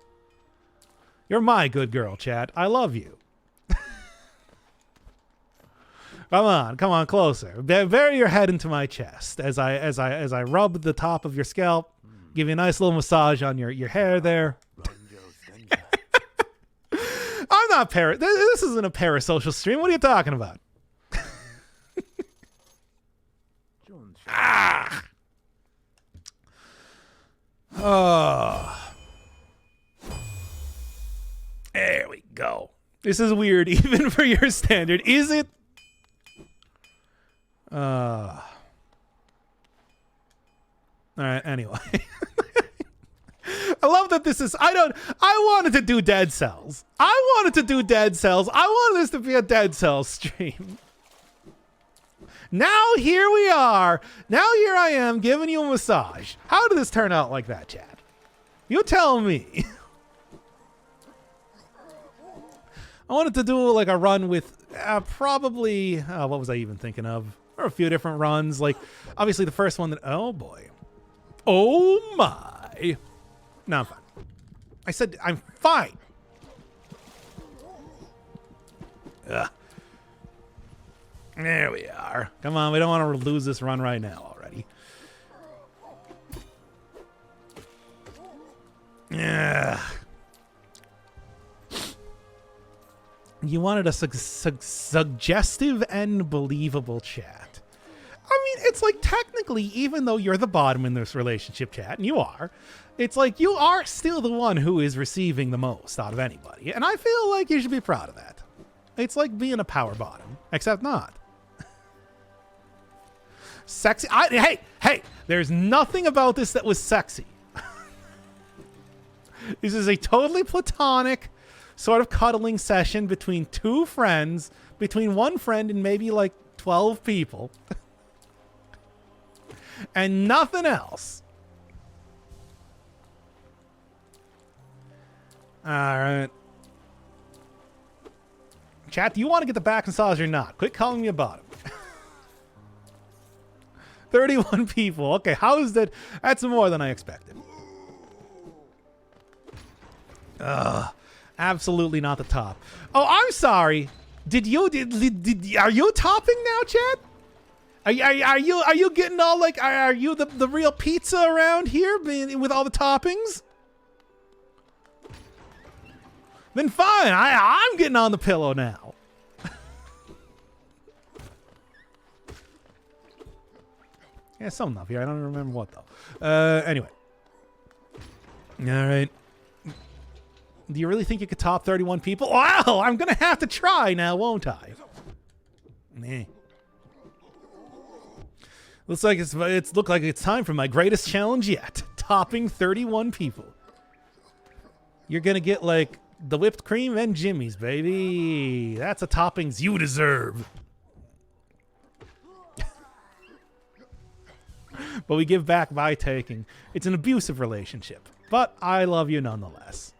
Speaker 1: You're my good girl, chat. I love you. Come on, closer. Bury your head into my chest as I rub the top of your scalp, give you a nice little massage on your hair there. I'm not this isn't a parasocial stream. What are you talking about? Oh. There we go. This is weird even for your standard. Is it? All right, anyway. I love that this is, I wanted to do Dead Cells. I wanted this to be a Dead Cells stream. Now here we are. Now here I am giving you a massage. How did this turn out like that, Chad? You tell me. I wanted to do like a run with probably, what was I even thinking of? There were a few different runs. Like, obviously the first one that, oh boy. Oh my. No, I'm fine. I said I'm fine. Ugh. There we are. Come on, we don't want to lose this run right now already. Yeah. You wanted a suggestive and believable chat. I mean, it's like technically, even though you're the bottom in this relationship chat, and you are, it's like you are still the one who is receiving the most out of anybody. And I feel like you should be proud of that. It's like being a power bottom, except not. Sexy. Hey, there's nothing about this that was sexy. This is a totally platonic sort of cuddling session between two friends, between one friend and maybe like 12 people. And nothing else. All right. Chat, do you want to get the back massage or not? Quit calling me a bottom. 31 people. Okay, how is that? That's more than I expected. Absolutely not the top. Oh, I'm sorry. Did are you topping now, Chad? Are you getting all like, are you the real pizza around here with all the toppings? Then fine, I'm getting on the pillow now. Yeah, something up here. I don't remember what though. Anyway. All right. Do you really think you could top 31 people? Wow, I'm gonna have to try now, won't I? Nah. Looks like it's time for my greatest challenge yet. Topping 31 people. You're gonna get like the whipped cream and Jimmy's, baby. That's the toppings you deserve. But we give back by taking. It's an abusive relationship, but I love you nonetheless.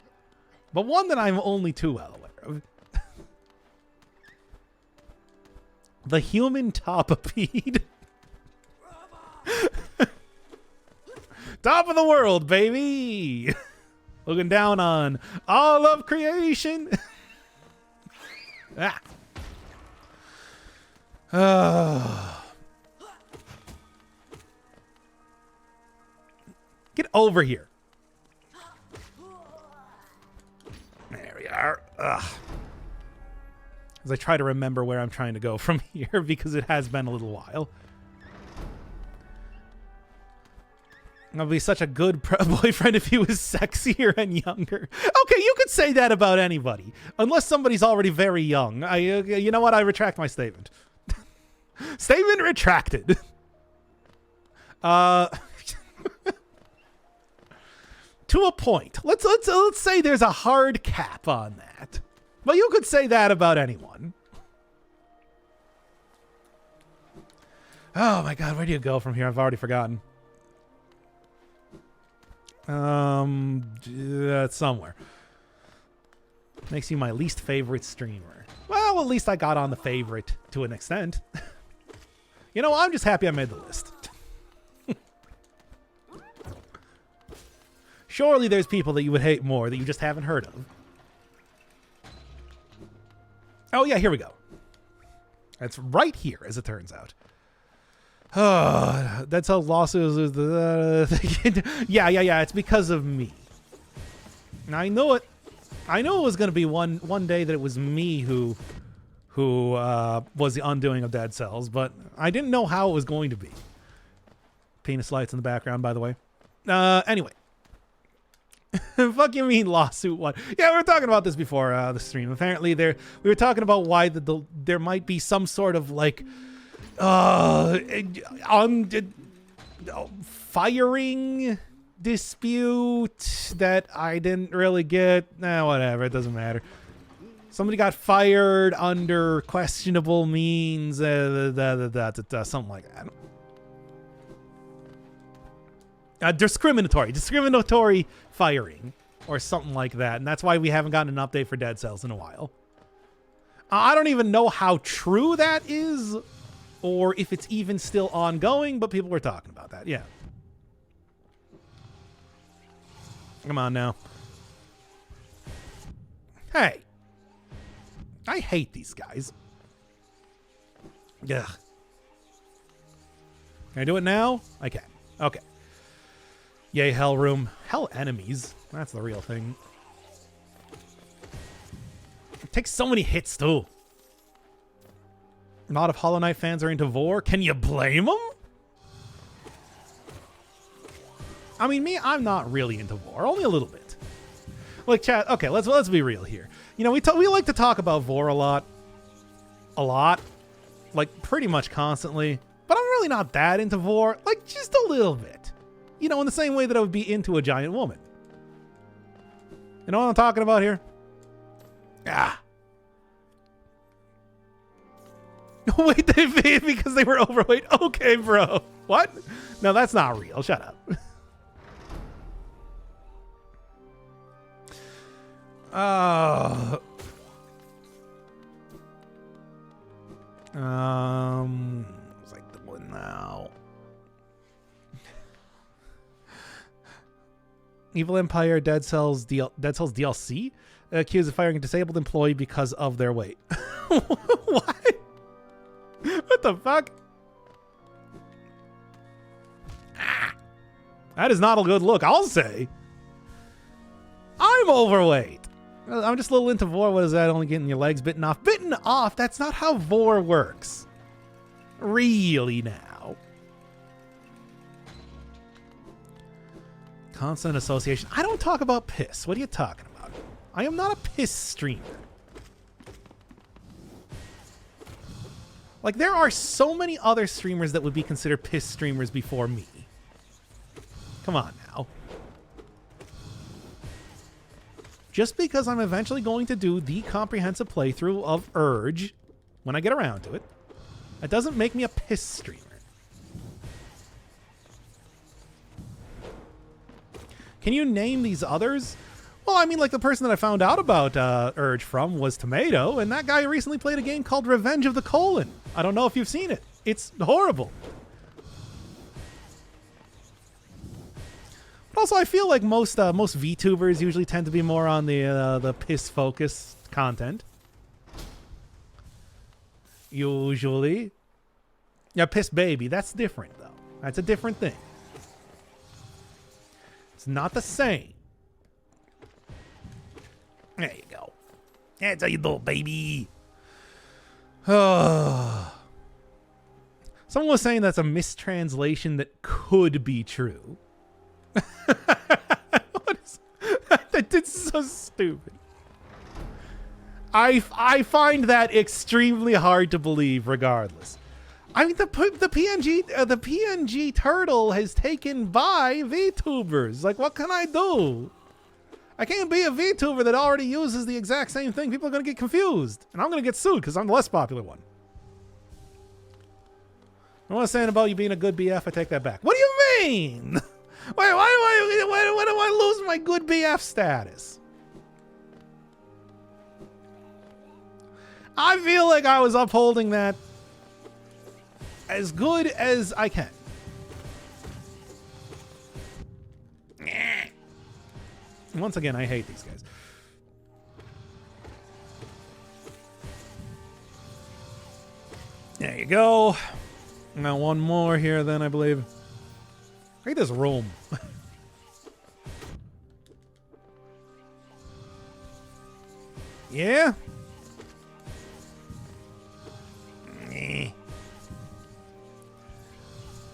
Speaker 1: But one that I'm only too well aware of. The human topipede. Top of the world, baby. Looking down on all of creation. Get over here. There we are. As I try to remember where I'm trying to go from here because it has been a little while. I'll be such a good boyfriend if he was sexier and younger. Okay, you could say that about anybody. Unless somebody's already very young. You know what? I retract my statement. Statement retracted. To a point. Let's say there's a hard cap on that. But you could say that about anyone. Oh my god, where do you go from here? I've already forgotten. Somewhere. Makes you my least favorite streamer. Well, at least I got on the favorite to an extent. You know, I'm just happy I made the list. Surely there's people that you would hate more that you just haven't heard of. Oh yeah, here we go. It's right here, as it turns out. Oh, that's how losses is. Yeah. It's because of me. I know it. I knew it was going to be one day that it was me who was the undoing of Dead Cells, but I didn't know how it was going to be. Penis lights in the background, by the way. Anyway. Fuck you mean lawsuit what? Yeah, we were talking about this before the stream. Apparently we were talking about why there might be some sort of like firing dispute that I didn't really get. Whatever, it doesn't matter. Somebody got fired under questionable means, something like that. Discriminatory firing or something like that. And that's why we haven't gotten an update for Dead Cells in a while. I don't even know how true that is or if it's even still ongoing, but people were talking about that. Yeah. Come on now. Hey. I hate these guys. Ugh. Can I do it now? I can. Okay. Yay, Hell Room. Hell Enemies. That's the real thing. It takes so many hits, too. A lot of Hollow Knight fans are into Vor. Can you blame them? I mean, me, I'm not really into Vor. Only a little bit. Like, chat, okay, let's be real here. You know, we like to talk about Vor a lot. A lot. Like, pretty much constantly. But I'm really not that into Vor. Like, just a little bit. You know, in the same way that I would be into a giant woman. You know what I'm talking about here? Ah. Wait, because they were overweight? Okay, bro. What? No, that's not real. Shut up. It's like the one now. Evil Empire Dead Cells DLC accused of firing a disabled employee because of their weight. What? What the fuck? Ah, that is not a good look, I'll say. I'm overweight. I'm just a little into Vor. What is that? Only getting your legs bitten off. Bitten off? That's not how Vor works. Really now. Constant association. I don't talk about piss. What are you talking about? I am not a piss streamer. Like, there are so many other streamers that would be considered piss streamers before me. Come on now. Just because I'm eventually going to do the comprehensive playthrough of Urge when I get around to it, that doesn't make me a piss streamer. Can you name these others? Well, I mean, like the person that I found out about Urge from was Tomato, and that guy recently played a game called Revenge of the Colon. I don't know if you've seen it. It's horrible. But also, I feel like most VTubers usually tend to be more on the piss-focused content. Usually. Yeah, Piss Baby. That's different, though. That's a different thing. It's not the same. There you go. That's how you do, baby. Someone was saying that's a mistranslation that could be true. What is that's so stupid. I find that extremely hard to believe regardless. I mean, the PNG turtle has taken by VTubers. Like, what can I do? I can't be a VTuber that already uses the exact same thing. People are going to get confused. And I'm going to get sued because I'm the less popular one. What I was saying about you being a good BF, I take that back. What do you mean? Why do I lose my good BF status? I feel like I was upholding that as good as I can. Once again, I hate these guys. There you go. Now one more here then, I believe. Look at this room. Yeah?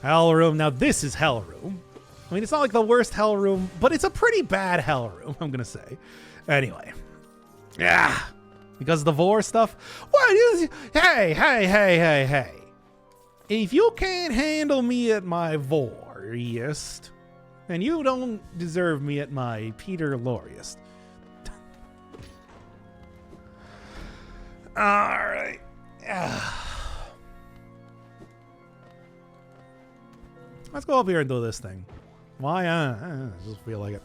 Speaker 1: Hell Room. Now this is Hell Room. I mean, it's not like the worst Hell Room, but it's a pretty bad Hell Room, I'm going to say. Anyway. Yeah. Because of the Vor stuff. What? Hey. If you can't handle me at my Voriest, then you don't deserve me at my Peter Loriest. Alright. Let's go up here and do this thing. Why? I just feel like it.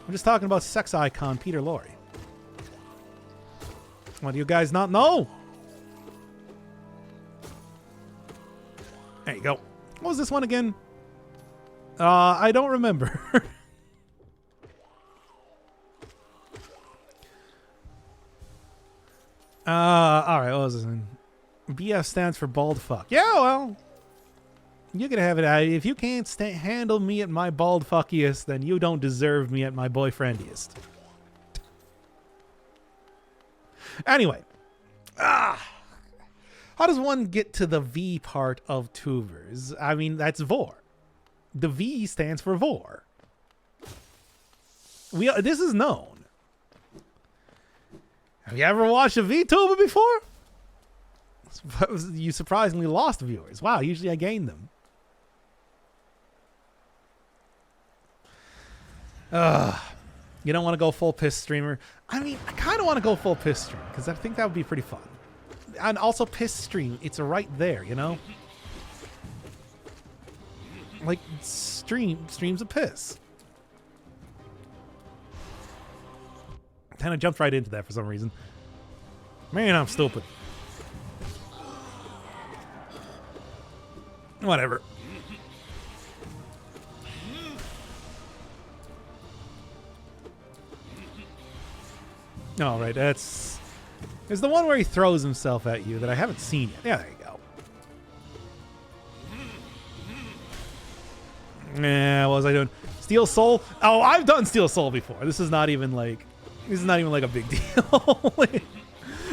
Speaker 1: I'm just talking about sex icon Peter Lorre. What do you guys not know? There you go. What was this one again? I don't remember. Alright, what was this one? BF stands for bald fuck. Yeah, well, you can have it. If you can't handle me at my bald fuckiest, then you don't deserve me at my boyfriendiest. Anyway. How does one get to the V part of tubers? I mean, that's vor. The V stands for vor. This is known. Have you ever watched a VTuber before? You surprisingly lost viewers. Wow, usually I gain them. You don't want to go full piss streamer? I mean, I kind of want to go full piss stream because I think that would be pretty fun. And also piss stream, it's right there, you know? Like, streams of piss. Kind of jumped right into that for some reason. Man, I'm stupid. Whatever. All right, that's... There's the one where he throws himself at you that I haven't seen yet. Yeah, there you go. Yeah, what was I doing? Steel Soul? Oh, I've done Steel Soul before. This is not even like a big deal.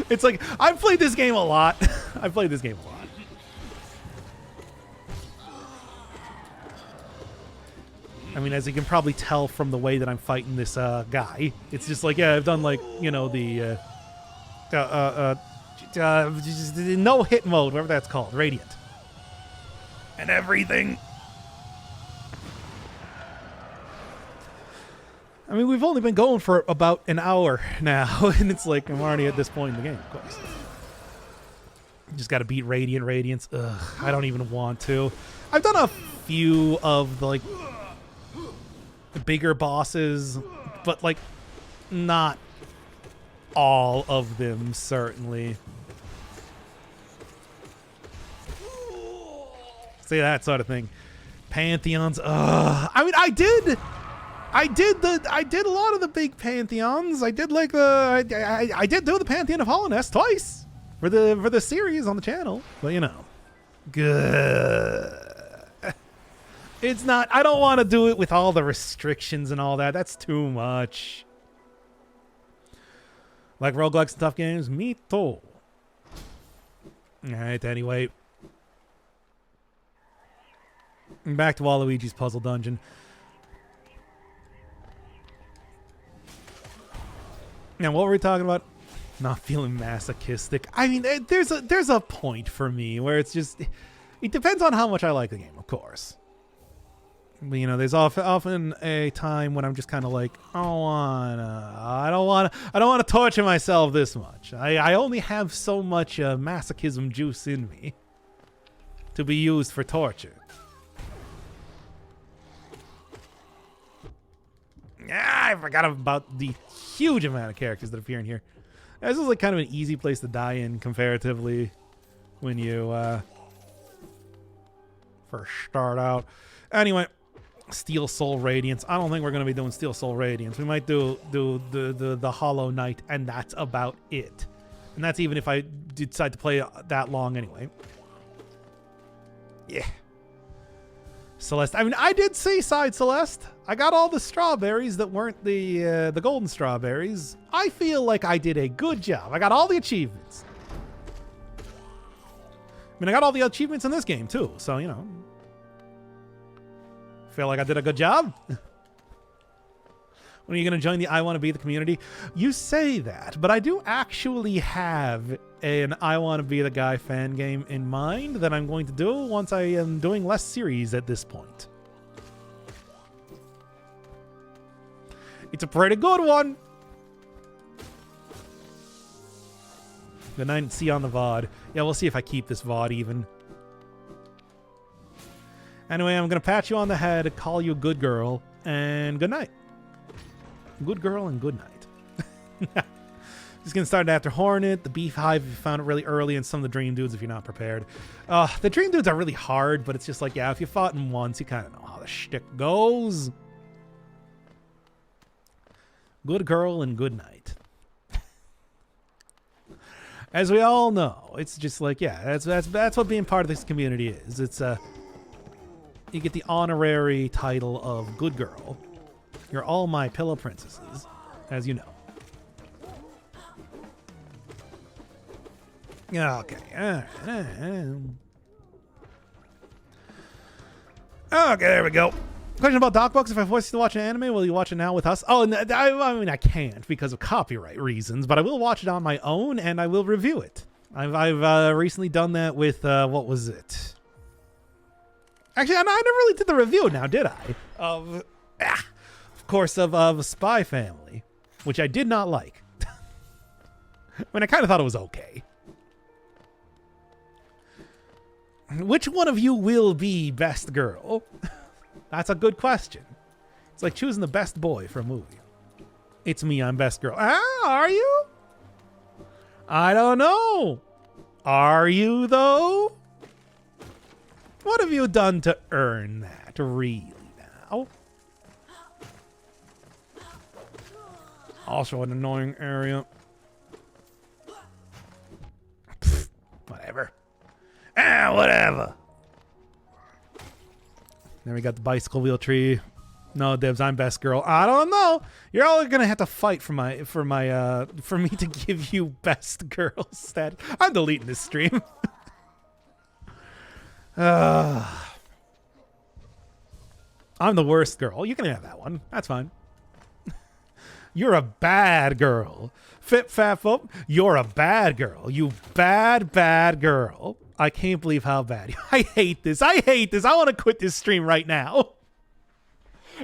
Speaker 1: It's like, I've played this game a lot. I've played this game a lot. I mean, as you can probably tell from the way that I'm fighting this guy, it's just like, yeah, I've done like, you know, the no hit mode, whatever that's called, Radiant, and everything. I mean, we've only been going for about an hour now, and it's like I'm already at this point in the game. Of course, just got to beat Radiance. Ugh, I don't even want to. I've done a few of the bigger bosses, but like not all of them, certainly. See, that sort of thing. Pantheons. I mean, I did a lot of the big pantheons. I did like I did do the Pantheon of Hollowness twice for the series on the channel, but you know, good. It's not, I don't want to do it with all the restrictions and all that. That's too much. Like roguelikes and tough games? Me too. Alright, anyway. Back to Waluigi's Puzzle Dungeon. Now, what were we talking about? Not feeling masochistic. I mean, there's a point for me where it's just, it depends on how much I like the game, of course. But, you know, there's often a time when I'm just kind of like, I don't want to torture myself this much. I only have so much masochism juice in me to be used for torture. I forgot about the huge amount of characters that appear in here. This is like kind of an easy place to die in comparatively when you first start out. Anyway, Steel Soul Radiance. I don't think we're going to be doing Steel Soul Radiance. We might do the Hollow Knight, and that's about it. And that's even if I decide to play that long anyway. Yeah. Celeste. I mean, I did Seaside Celeste. I got all the strawberries that weren't the golden strawberries. I feel like I did a good job. I got all the achievements. I mean, I got all the achievements in this game, too. So, you know. Feel like I did a good job? When are you going to join the I Want to Be the community? You say that, but I do actually have an I Want to Be the Guy fan game in mind that I'm going to do once I am doing less series at this point. It's a pretty good one. Good night. See you on the VOD. Yeah, we'll see if I keep this VOD even. Anyway, I'm going to pat you on the head, call you a good girl, and good night. Good girl and good night. Just getting started after Hornet. The Beehive, if you found it really early, and some of the Dream Dudes if you're not prepared. The Dream Dudes are really hard, but it's just like, yeah, if you fought them once, you kind of know how the shtick goes. Good girl and good night. As we all know, it's just like, yeah, that's what being part of this community is. It's you get the honorary title of good girl. You're all my pillow princesses, as you know. Okay. Okay, there we go. Question about DocBox. If I force you to watch an anime, will you watch it now with us? Oh, I mean, I can't because of copyright reasons, but I will watch it on my own and I will review it. I've recently done that with, what was it? Actually, I never really did the review now, did I? Of course, of Spy Family, which I did not like. I mean, I kind of thought it was okay. Which one of you will be best girl? That's a good question. It's like choosing the best boy for a movie. It's me, I'm best girl. Ah, are you? I don't know. Are you, though? What have you done to earn that, really, now? Also an annoying area. Pfft, whatever. Whatever. Then we got the bicycle wheel tree. No, Dibs, I'm best girl. I don't know. You're all gonna have to fight for me to give you best girl stat. I'm deleting this stream. I'm the worst girl. You can have that one. That's fine. You're a bad girl. Fip fap up. You're a bad girl. You bad girl. I can't believe how bad. I hate this. I want to quit this stream right now.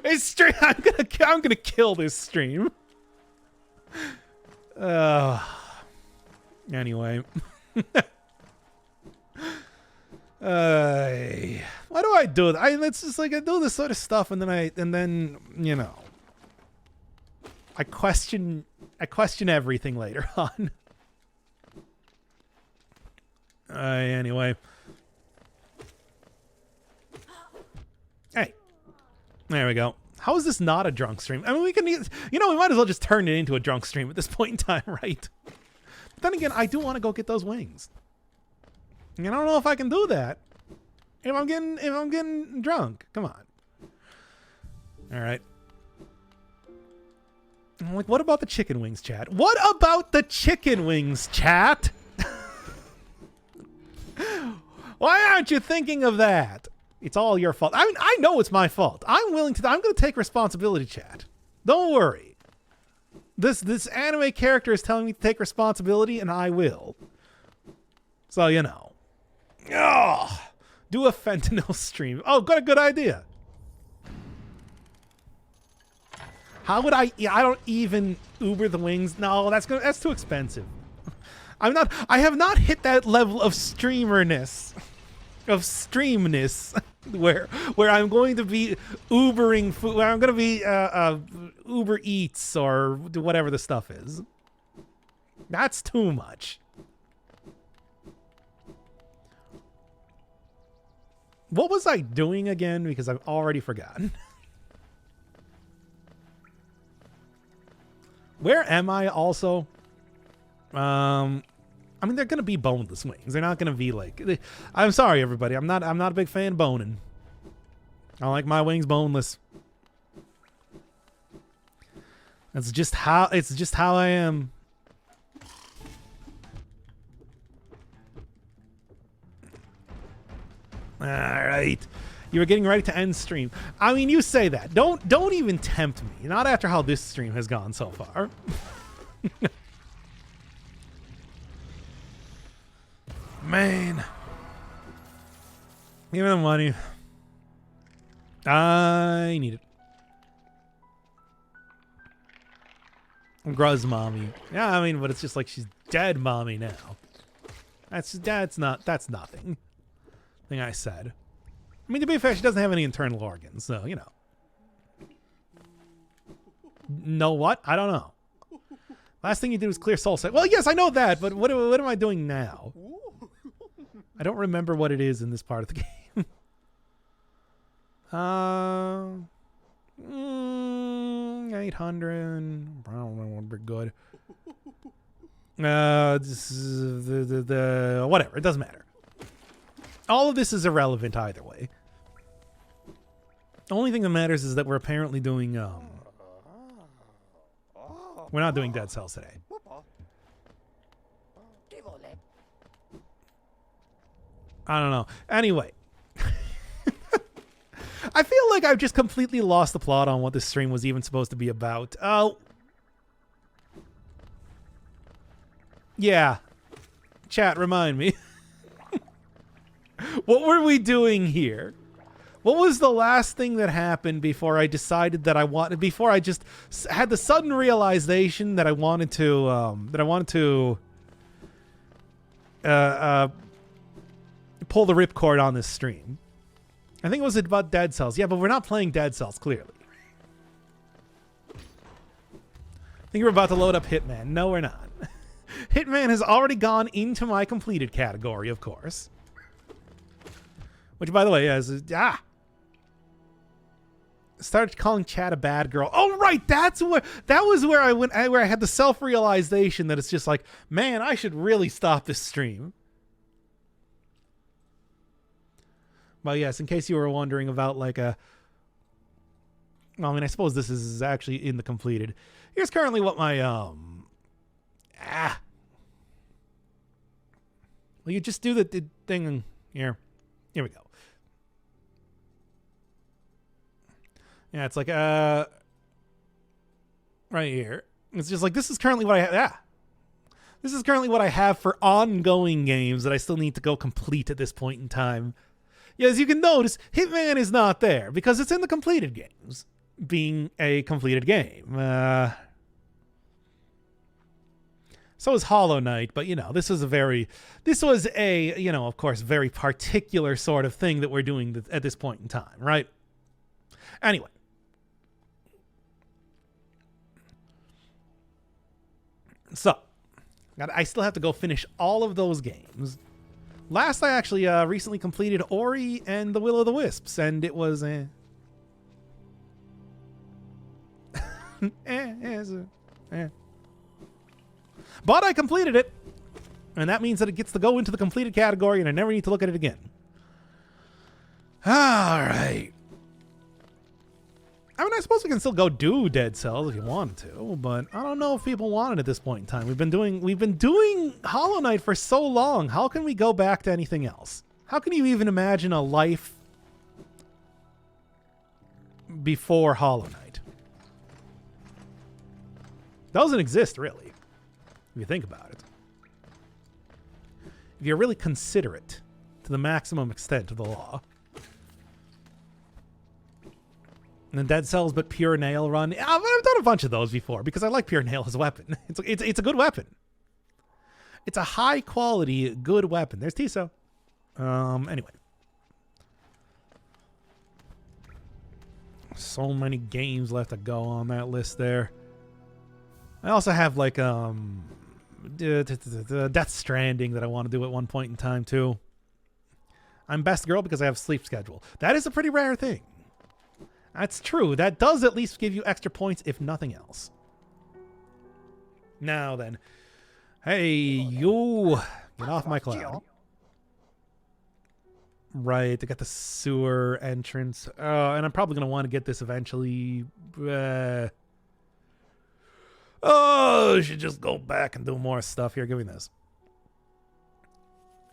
Speaker 1: This stream. I'm gonna kill this stream. Anyway. Why do I do that? It's just like I do this sort of stuff, and then you know, I question everything later on. Anyway. Hey. There we go. How is this not a drunk stream? I mean, we might as well just turn it into a drunk stream at this point in time, right? But then again, I do want to go get those wings. And I don't know if I can do that if I'm getting drunk. Come on. All right. I'm like, what about the chicken wings, chat? What about the chicken wings, chat? Why aren't you thinking of that? It's all your fault. I mean, I know it's my fault. I'm going to take responsibility, chat. Don't worry. This anime character is telling me to take responsibility, and I will. So, you know. Oh, do a fentanyl stream. Oh, got a good idea. How would I don't even Uber the wings. No, that's too expensive. I have not hit that level of streamerness. Of streamness where I'm going to be Ubering food, where I'm going to be Uber Eats or whatever the stuff is. That's too much. What was I doing again? Because I've already forgotten. Where am I also? I mean, they're gonna be boneless wings. They're not gonna be like. I'm sorry, everybody. I'm not a big fan of boning. I like my wings boneless. It's just how I am. All right. You were getting ready to end stream. I mean, you say that. Don't even tempt me. Not after how this stream has gone so far. Man. Give me the money. I need it. Gruz mommy. Yeah, I mean, but it's just like she's dead mommy now. That's nothing. Thing I said. I mean, to be fair, she doesn't have any internal organs, so, you know. Know what? I don't know. Last thing you did was clear soul set. Well, yes, I know that, but what am I doing now? I don't remember what it is in this part of the game. 800. Probably would be good. Whatever. It doesn't matter. All of this is irrelevant either way. The only thing that matters is that we're apparently doing, we're not doing dead cells today. I don't know. Anyway. I feel like I've just completely lost the plot on what this stream was even supposed to be about. Oh. Yeah. Chat, remind me. What were we doing here? What was the last thing that happened before I decided that before I just had the sudden realization that I wanted to pull the ripcord on this stream? I think it was about Dead Cells. Yeah, but we're not playing Dead Cells, clearly. I think we're about to load up Hitman. No, we're not. Hitman has already gone into my completed category, of course. Which, by the way, started calling Chad a bad girl. Oh, right, that was where I had the self-realization that it's just like, man, I should really stop this stream. But yes, in case you were wondering about like well, I mean, I suppose this is actually in the completed. Here's currently what my Well, you just do the thing here. Here we go. Yeah, it's like right here. It's just like this is currently what I have. Yeah. This is currently what I have for ongoing games that I still need to go complete at this point in time. Yeah, as you can notice, Hitman is not there because it's in the completed games, being a completed game. So is Hollow Knight, but you know, this was a, you know, of course, very particular sort of thing that we're doing at this point in time, right? Anyway. So, I still have to go finish all of those games. Last, I actually recently completed Ori and the Will-o'-the-Wisps, and it was But I completed it, and that means that it gets to go into the completed category, and I never need to look at it again. All right. I mean, I suppose we can still go do Dead Cells if you wanted to, but I don't know if people want it at this point in time. We've been doing Hollow Knight for so long. How can we go back to anything else? How can you even imagine a life before Hollow Knight? Doesn't exist, really, if you think about it. If you're really considerate to the maximum extent of the law. And then Dead Cells, but Pure Nail Run. I've done a bunch of those before because I like Pure Nail as a weapon. It's a good weapon. It's a high quality, good weapon. There's Tiso. Anyway. So many games left to go on that list there. I also have like Death Stranding that I want to do at one point in time too. I'm best girl because I have sleep schedule. That is a pretty rare thing. That's true. That does at least give you extra points, if nothing else. Now then. Hey, you. Get off my cloud. Right, to get the sewer entrance. And I'm probably going to want to get this eventually. I should just go back and do more stuff here. Give me this.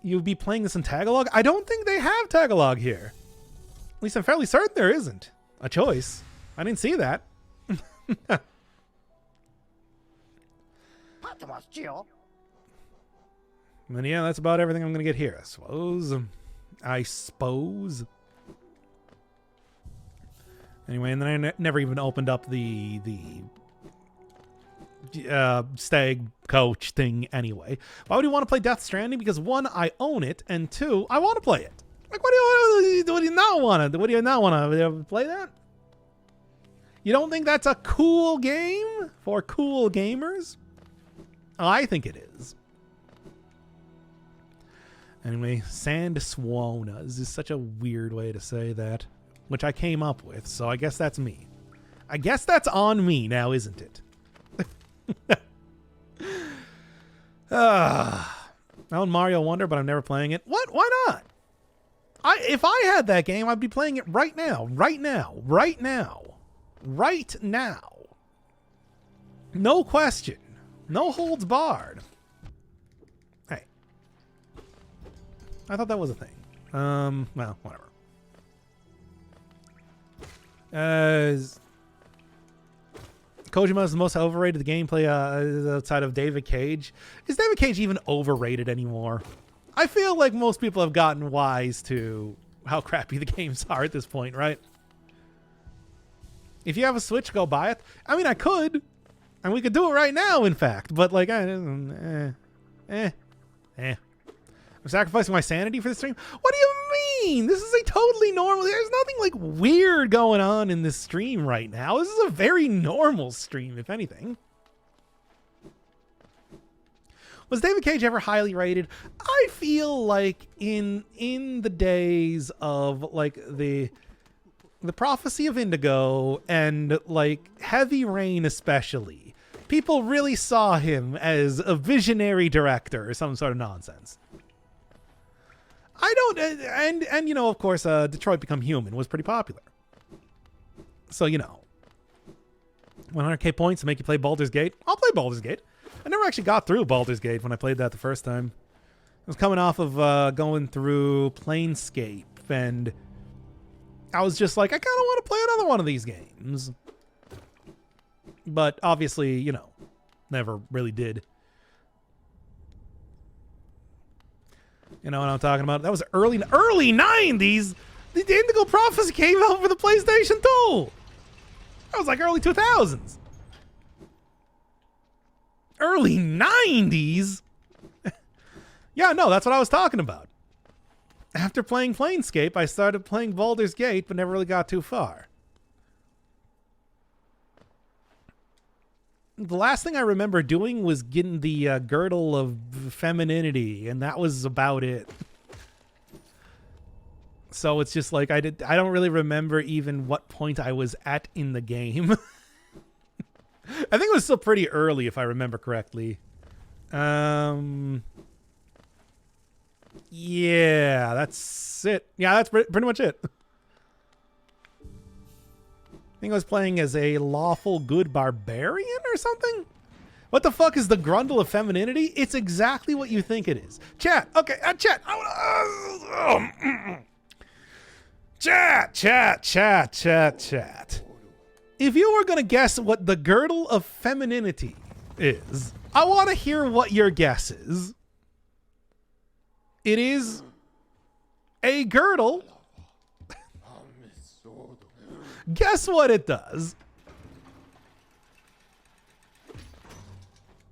Speaker 1: You'd be playing this in Tagalog? I don't think they have Tagalog here. At least I'm fairly certain there isn't a choice. I didn't see that. And yeah, that's about everything I'm going to get here, I suppose. Anyway, and then I never even opened up the stag coach thing anyway. Why would you want to play Death Stranding? Because one, I own it, and two, I want to play it. Like, what do you not want to? What do you not want to play that? You don't think that's a cool game for cool gamers? I think it is. Anyway, Sand Swonas is such a weird way to say that, which I came up with, so I guess that's me. I guess that's on me now, isn't it? I own Mario Wonder, but I'm never playing it. What? Why not? If I had that game, I'd be playing it right now. Right now. Right now. Right now. No question. No holds barred. Hey. I thought that was a thing. Well, whatever. Kojima is the most overrated gameplay outside of David Cage. Is David Cage even overrated anymore? I feel like most people have gotten wise to how crappy the games are at this point, right? If you have a Switch, go buy it. I mean, I could. And we could do it right now, in fact. But, like, I'm sacrificing my sanity for this stream? What do you mean? This is a totally normal... There's nothing, like, weird going on in this stream right now. This is a very normal stream, if anything. Was David Cage ever highly rated? I feel like in the days of, like, the Prophecy of Indigo and, like, Heavy Rain especially, people really saw him as a visionary director or some sort of nonsense. I don't, and you know, of course, Detroit Become Human was pretty popular. So, you know, 100k points to make you play Baldur's Gate. I'll play Baldur's Gate. I never actually got through Baldur's Gate when I played that the first time. I was coming off of going through Planescape, and I was just like, I kind of want to play another one of these games. But obviously, you know, never really did. You know what I'm talking about? That was early 90s. The Indigo Prophecy came out for the PlayStation 2. That was like early 2000s. Early 90s? Yeah, no, that's what I was talking about. After playing Planescape, I started playing Baldur's Gate, but never really got too far. The last thing I remember doing was getting the girdle of femininity, and that was about it. So it's just like I don't really remember even what point I was at in the game. I think it was still pretty early, if I remember correctly. Yeah, that's it. Yeah, that's pretty much it. I think I was playing as a lawful good barbarian or something? What the fuck is the Grundle of femininity? It's exactly what you think it is. Chat. Okay, chat. Chat. If you were going to guess what the girdle of femininity is, I want to hear what your guess is. It is a girdle. Guess what it does?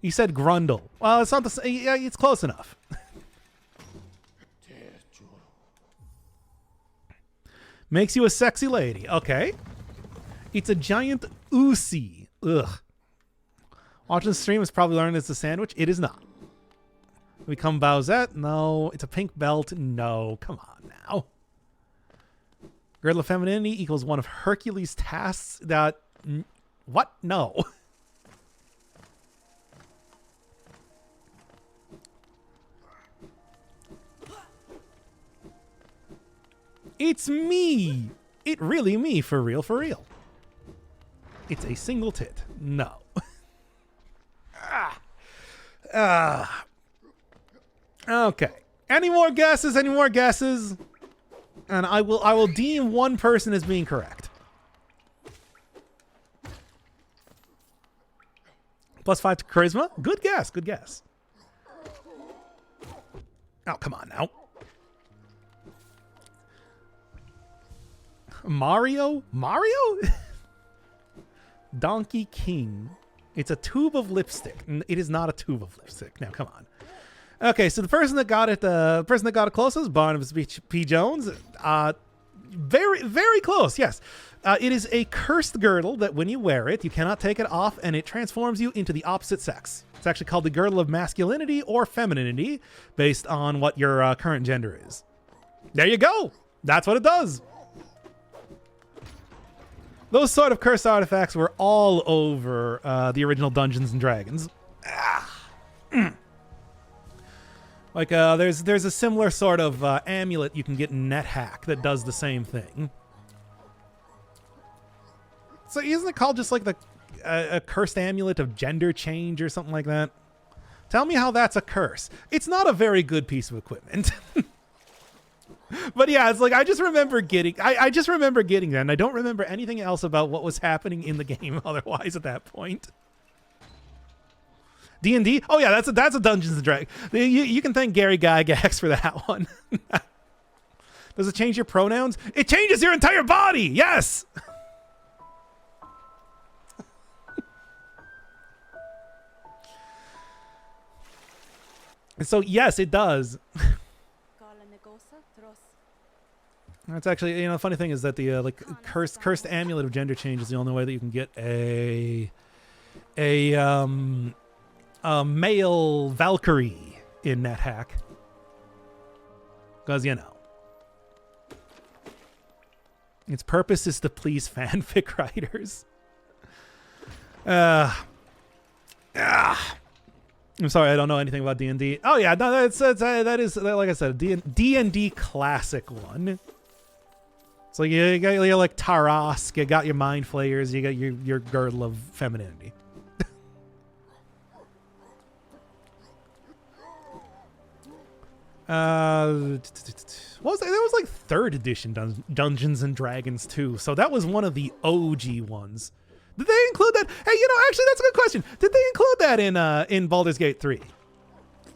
Speaker 1: He said Grundle. Well, it's not the same. Yeah, it's close enough. Makes you a sexy lady. Okay. It's a giant Usi. Ugh. Watching the stream is probably learning it's a sandwich. It is not. Become Bowsette? No. It's a pink belt? No. Come on now. Girdle of femininity equals one of Hercules' tasks that... What? No. It's me. It really me, for real, for real. It's a single tit. No. Okay. Any more guesses? Any more guesses? And I will deem one person as being correct. +5 to charisma. Good guess. Good guess. Oh, come on now. Mario? Mario? Donkey King. It's a tube of lipstick. It is not a tube of lipstick. Now, come on. Okay, so the person that got it closest, Barnabas P. Jones. Very, very close. Yes. It is a cursed girdle that when you wear it, you cannot take it off, and it transforms you into the opposite sex. It's actually called the girdle of masculinity or femininity, based on what your current gender is. There you go. That's what it does. Those sort of cursed artifacts were all over the original Dungeons and Dragons. Like, there's a similar sort of amulet you can get in NetHack that does the same thing. So isn't it called just like a cursed amulet of gender change or something like that? Tell me how that's a curse. It's not a very good piece of equipment. But yeah, it's like I just remember getting that, and I don't remember anything else about what was happening in the game otherwise at that point. D&D? Oh yeah, that's a Dungeons and Dragons. You can thank Gary Gygax for that one. Does it change your pronouns? It changes your entire body. Yes. So yes, it does. That's actually, the funny thing is that the cursed amulet of gender change is the only way that you can get a male Valkyrie in NetHack. Because its purpose is to please fanfic writers. I'm sorry, I don't know anything about D&D. Oh yeah, no, that is like I said, a D&D classic one. So you got your like Tarask, you got your Mind Flayers, you got your girdle of femininity. What was that? That was like 3rd edition Dungeons and Dragons 2. So that was one of the OG ones. Did they include that? Hey, actually, that's a good question. Did they include that in Baldur's Gate 3?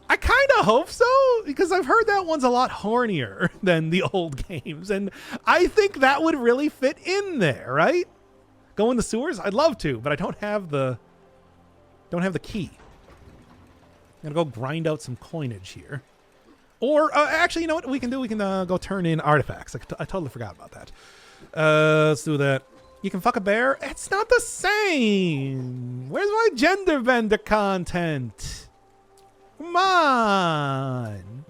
Speaker 1: I kind of hope so, because I've heard that one's a lot hornier than the old games, and I think that would really fit in there, right? Go in the sewers? I'd love to, but I don't have the key. I'm gonna go grind out some coinage here. Or actually, you know what we can do? We can go turn in artifacts. I totally forgot about that. Let's do that. You can fuck a bear? It's not the same. Where's my gender bender content? Come on.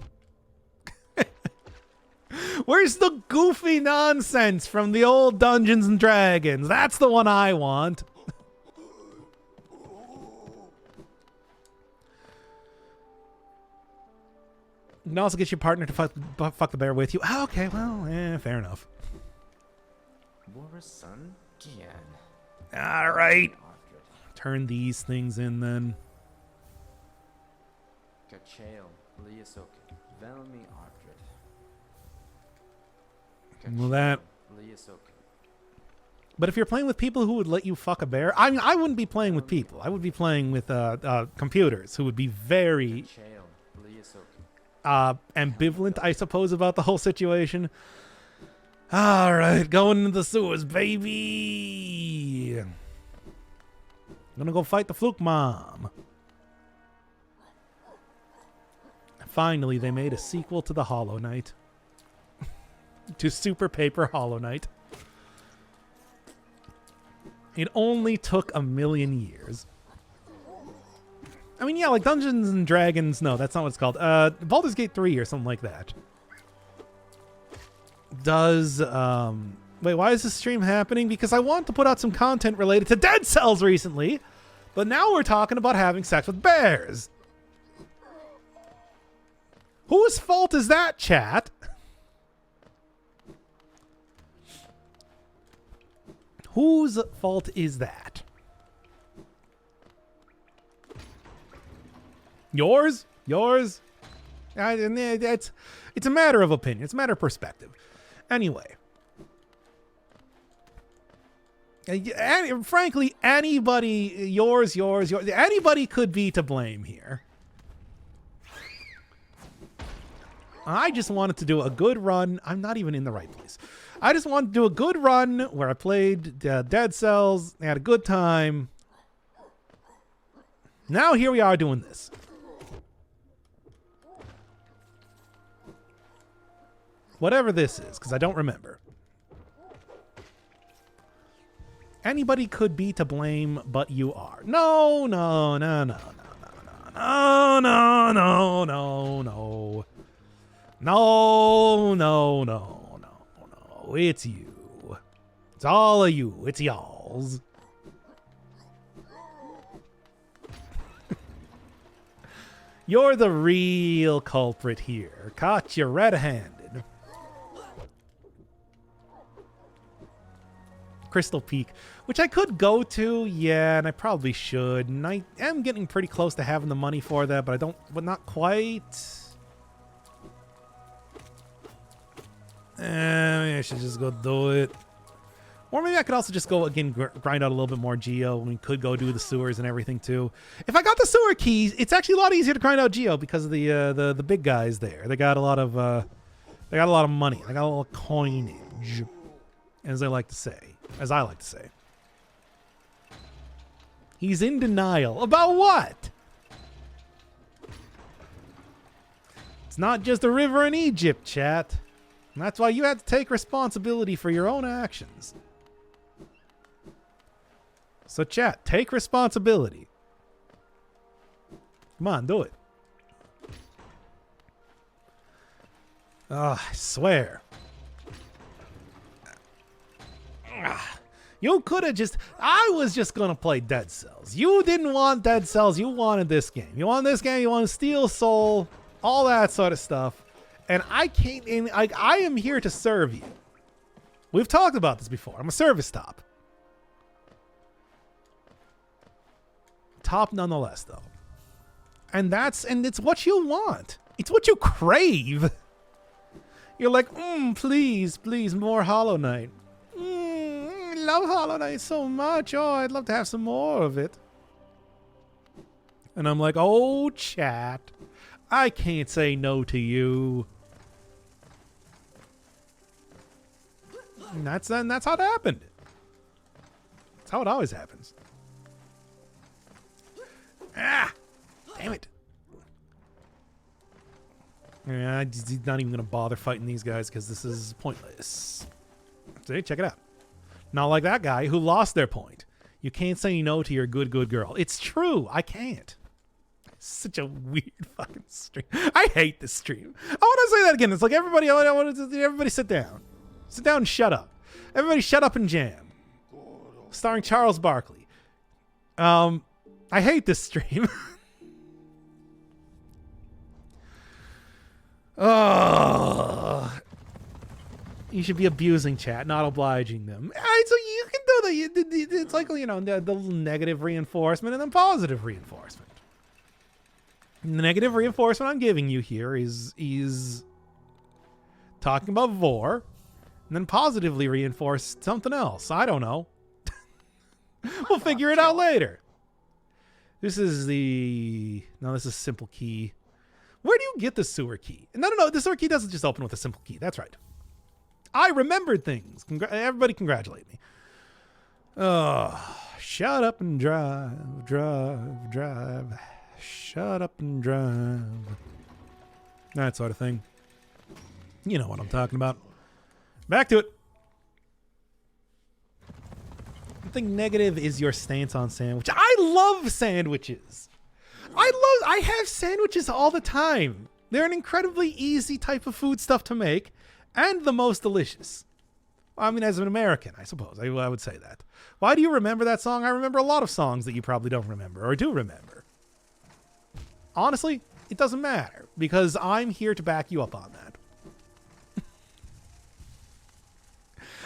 Speaker 1: Where's the goofy nonsense from the old Dungeons and Dragons? That's the one I want. You can also get your partner to fuck the bear with you. Oh, okay, well, fair enough. All right. Turn these things in then. Well, that. But if you're playing with people who would let you fuck a bear, I wouldn't be playing with people. I would be playing with computers who would be very ambivalent, I suppose, about the whole situation. All right, going into the sewers, baby. I'm gonna go fight the Fluke Mom. Finally, they made a sequel to the Hollow Knight. To Super Paper Hollow Knight. It only took 1,000,000 years. I mean, yeah, like Dungeons and Dragons. No, that's not what it's called. Baldur's Gate 3 or something like that. Does, wait, why is this stream happening? Because I want to put out some content related to Dead Cells recently, but now we're talking about having sex with bears. Whose fault is that, chat? Whose fault is that? Yours? Yours? It's a matter of opinion. It's a matter of perspective. Anyway. Frankly, anybody, yours, anybody could be to blame here. I just wanted to do a good run. I'm not even in the right place. I just wanted to do a good run where I played Dead Cells, had a good time. Now here we are doing this. Whatever this is, because I don't remember. Anybody could be to blame, but you are. No, no, no, no, no, no, no, no, no, no, no. No, no, no, no, no. It's you. It's all of you. It's y'alls. You're the real culprit here. Caught you red-handed. Crystal Peak, which I could go to, yeah, and I probably should. And I am getting pretty close to having the money for that, but but not quite. Maybe I should just go do it. Or maybe I could also just go, again, grind out a little bit more Geo. We could go do the sewers and everything, too. If I got the sewer keys, it's actually a lot easier to grind out Geo because of the big guys there. They got a lot of money. They got a lot of coinage, as I like to say. He's in denial. About what? It's not just a river in Egypt, chat. And that's why you have to take responsibility for your own actions. So chat, take responsibility. Come on, do it. Oh, I swear. You could have just... I was just going to play Dead Cells. You didn't want Dead Cells. You wanted this game. You wanted this game. You wanted Steel Soul. All that sort of stuff. And I can't... I am here to serve you. We've talked about this before. I'm a service top. Top nonetheless, though. And it's what you want. It's what you crave. You're like, please, more Hollow Knight. I love Hollow Knight so much. Oh, I'd love to have some more of it. And I'm like, oh, chat. I can't say no to you. And that's how it happened. That's how it always happens. Ah! Damn it. Yeah, I'm not even going to bother fighting these guys because this is pointless. See, check it out. Not like that guy who lost their point. You can't say no to your good girl. It's true. I can't. Such a weird fucking stream. I hate this stream. I want to say that again. It's like everybody sit down. Sit down and shut up. Everybody shut up and jam. Starring Charles Barkley. I hate this stream. Oh, you should be abusing chat, not obliging them. All right, so you can do that. It's like, you know, the negative reinforcement and then positive reinforcement. And the negative reinforcement I'm giving you here is talking about Vor, and then positively reinforce something else. I don't know. We'll figure it out later. This is this is simple key. Where do you get the sewer key? No, the sewer key doesn't just open with a simple key. That's right. I remembered things. Everybody congratulate me. Oh, shut up and drive. Shut up and drive. That sort of thing. You know what I'm talking about. Back to it. I think negative is your stance on sandwich. I love sandwiches. I have sandwiches all the time. They're an incredibly easy type of food stuff to make and the most delicious. I mean, as an American, I suppose I would say that. Why do you remember that song? I remember a lot of songs that you probably don't remember or do remember. Honestly, it doesn't matter because I'm here to back you up on that.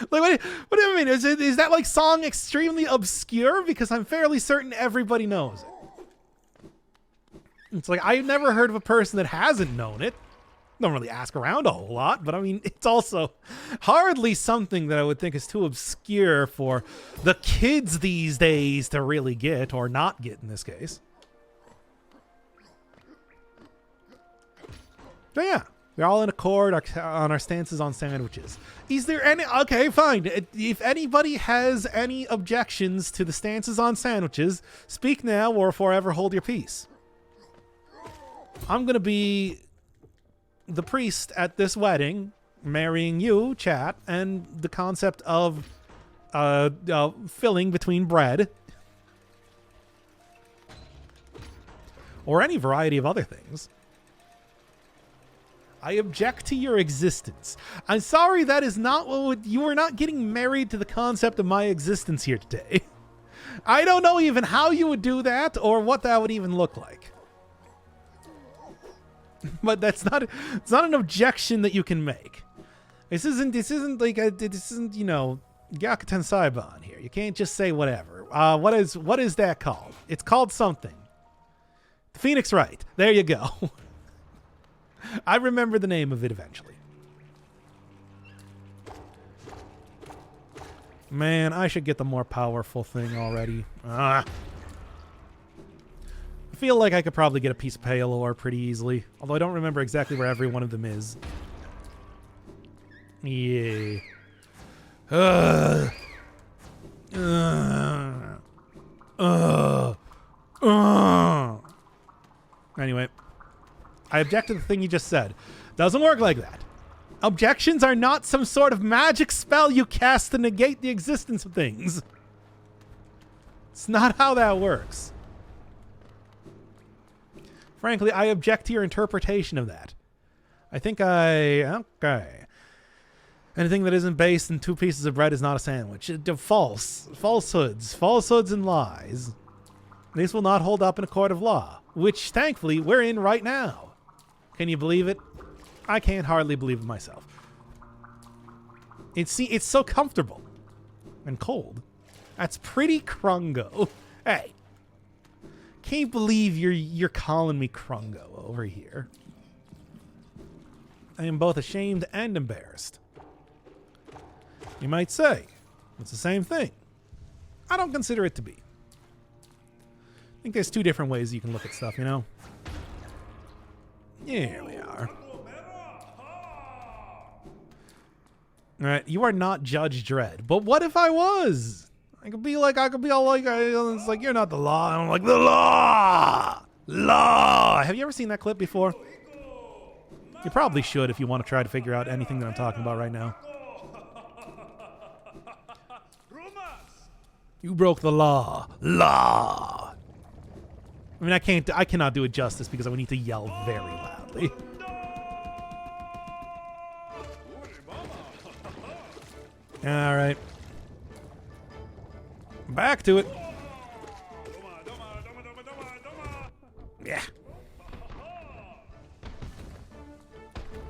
Speaker 1: Like, what do you mean? Is that like song extremely obscure? Because I'm fairly certain everybody knows it. It's like, I've never heard of a person that hasn't known it. Don't really ask around a whole lot, but I mean, it's also hardly something that I would think is too obscure for the kids these days to really get, or not get in this case. But yeah, We're all in accord on our stances on sandwiches. Is there any... Okay, fine. If anybody has any objections to the stances on sandwiches, speak now or forever hold your peace. I'm going to be the priest at this wedding, marrying you, chat, and the concept of filling between bread. Or any variety of other things. I object to your existence. I'm sorry, that is not what... You are not getting married to the concept of my existence here today. I don't know even how you would do that or what that would even look like. But that's not... It's not an objection that you can make. This isn't like... This isn't, you know, Gyakuten Saiban here. You can't just say whatever. What is that called? It's called something. The Phoenix Rite. There you go. I remember the name of it eventually. Man, I should get the more powerful thing already. I feel like I could probably get a piece of pale ore pretty easily. Although I don't remember exactly where every one of them is. Yeah. Anyway. I object to the thing you just said. Doesn't work like that. Objections are not some sort of magic spell you cast to negate the existence of things. It's not how that works. Frankly, I object to your interpretation of that. I think okay. Anything that isn't based in 2 pieces of bread is not a sandwich. False. Falsehoods and lies. This will not hold up in a court of law, which, thankfully, we're in right now. Can you believe it? I can't hardly believe it myself. It's so comfortable. And cold. That's pretty Krungo. Hey. Can't believe you're calling me Krungo over here. I am both ashamed and embarrassed. You might say, it's the same thing. I don't consider it to be. I think there's 2 different ways you can look at stuff, you know? Here we are. Alright, you are not Judge Dredd. But what if I was? I could be all like, it's like, you're not the law. And I'm like, the law! Law! Have you ever seen that clip before? You probably should if you want to try to figure out anything that I'm talking about right now. You broke the law. Law! I mean, I cannot do it justice because I would need to yell very loudly. All right. Back to it. Yeah.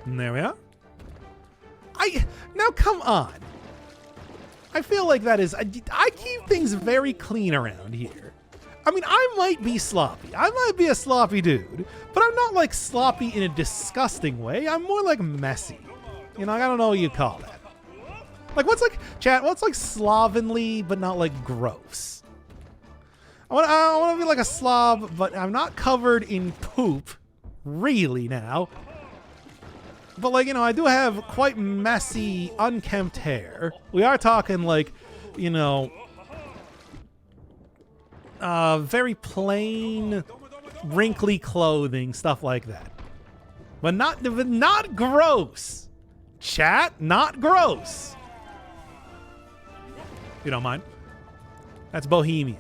Speaker 1: And there we are. Now come on. I feel like that is... I keep things very clean around here. I mean, I might be sloppy. I might be a sloppy dude. But I'm not, like, sloppy in a disgusting way. I'm more, like, messy. You know, I don't know what you call that. Like, what's, like, slovenly, but not, like, gross? I want to be like a slob, but I'm not covered in poop. Really, now. But, like, you know, I do have quite messy, unkempt hair. We are talking, like, you know... very plain, wrinkly clothing, stuff like that. But not gross. Chat, not gross. You don't mind? That's Bohemian.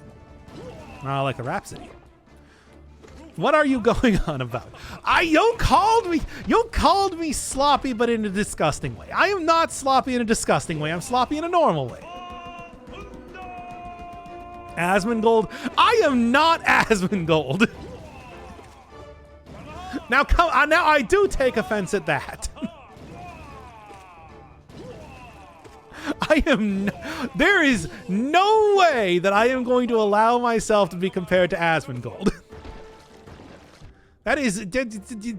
Speaker 1: Not like the Rhapsody. What are you going on about? You called me sloppy, but in a disgusting way. I am not sloppy in a disgusting way. I'm sloppy in a normal way. Asmongold? I am not Asmongold. Now I do take offense at that. There is no way that I am going to allow myself to be compared to Asmongold. That is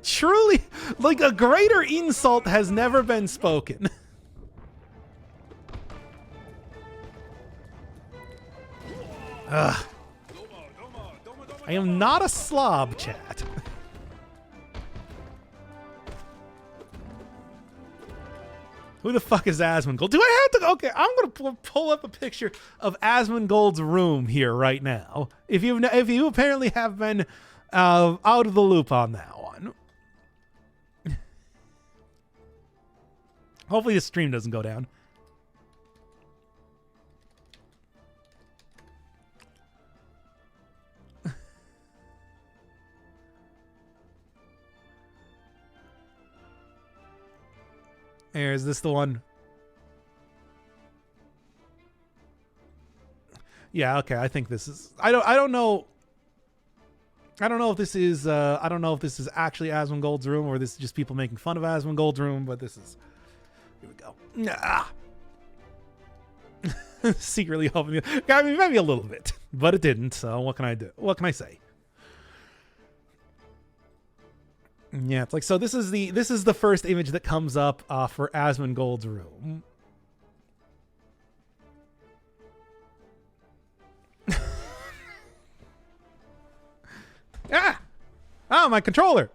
Speaker 1: truly, like, a greater insult has never been spoken. Ugh. I am not a slob, chat. Who the fuck is Asmongold? Do I have to? Okay, I'm gonna pull up a picture of Asmongold's room here right now. If you apparently have been out of the loop on that one. Hopefully the stream doesn't go down. Here, is this the one? Yeah, okay, I think this is I don't know if this is actually Asmongold's room or this is just people making fun of Asmongold's room, but this is here we go. Ah. Secretly hoping I mean maybe a little bit, but it didn't, so what can I do? What can I say? Yeah, it's like so. This is the first image that comes up for Asmongold's room. Ah! Oh, my controller.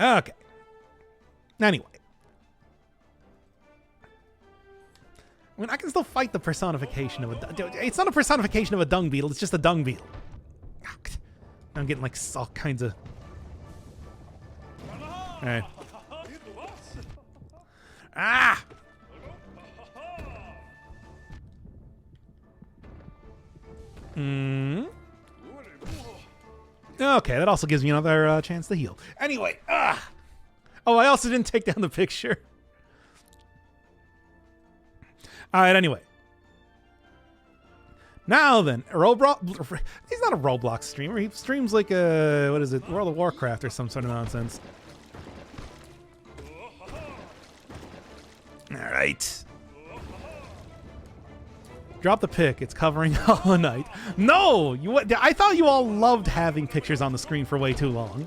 Speaker 1: Okay. Anyway. I mean, I can still fight the personification of a... It's not a personification of a dung beetle. It's just a dung beetle. I'm getting like all kinds of... Alright. Ah! Okay, that also gives me another chance to heal. Anyway, oh, I also didn't take down the picture. Alright, anyway. Now then, Roblox. He's not a Roblox streamer. He streams like a what is it, World of Warcraft or some sort of nonsense. All right. Drop the pic. It's covering Hollow Knight. No, I thought you all loved having pictures on the screen for way too long.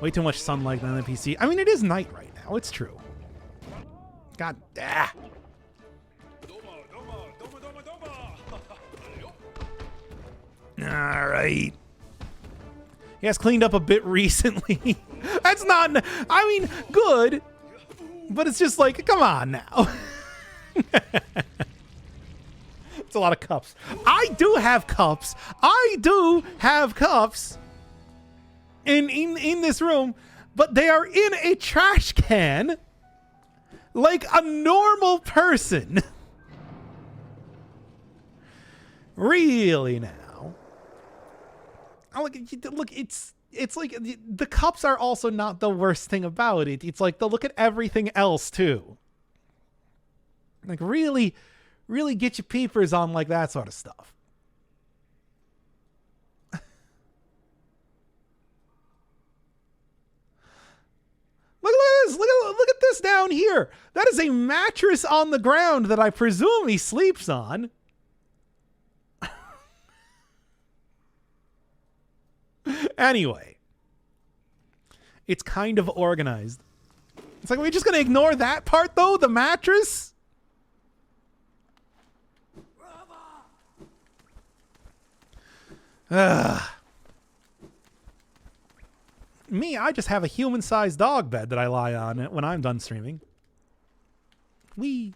Speaker 1: Way too much sunlight on the PC. I mean, it is night right now. It's true. God, All right. He has cleaned up a bit recently. That's not... I mean, good. But it's just like, come on now. It's a lot of cups. I do have cups. I do have cups in this room. But they are in a trash can. Like a normal person. Really now. Look, it's like the cups are also not the worst thing about it. It's like look at everything else too. Like really get your peepers on like that sort of stuff. Look at this. Look at this down here. That is a mattress on the ground that I presume he sleeps on. Anyway, it's kind of organized. It's like, are we just going to ignore that part, though? The mattress? Me, I just have a human-sized dog bed that I lie on when I'm done streaming. Whee!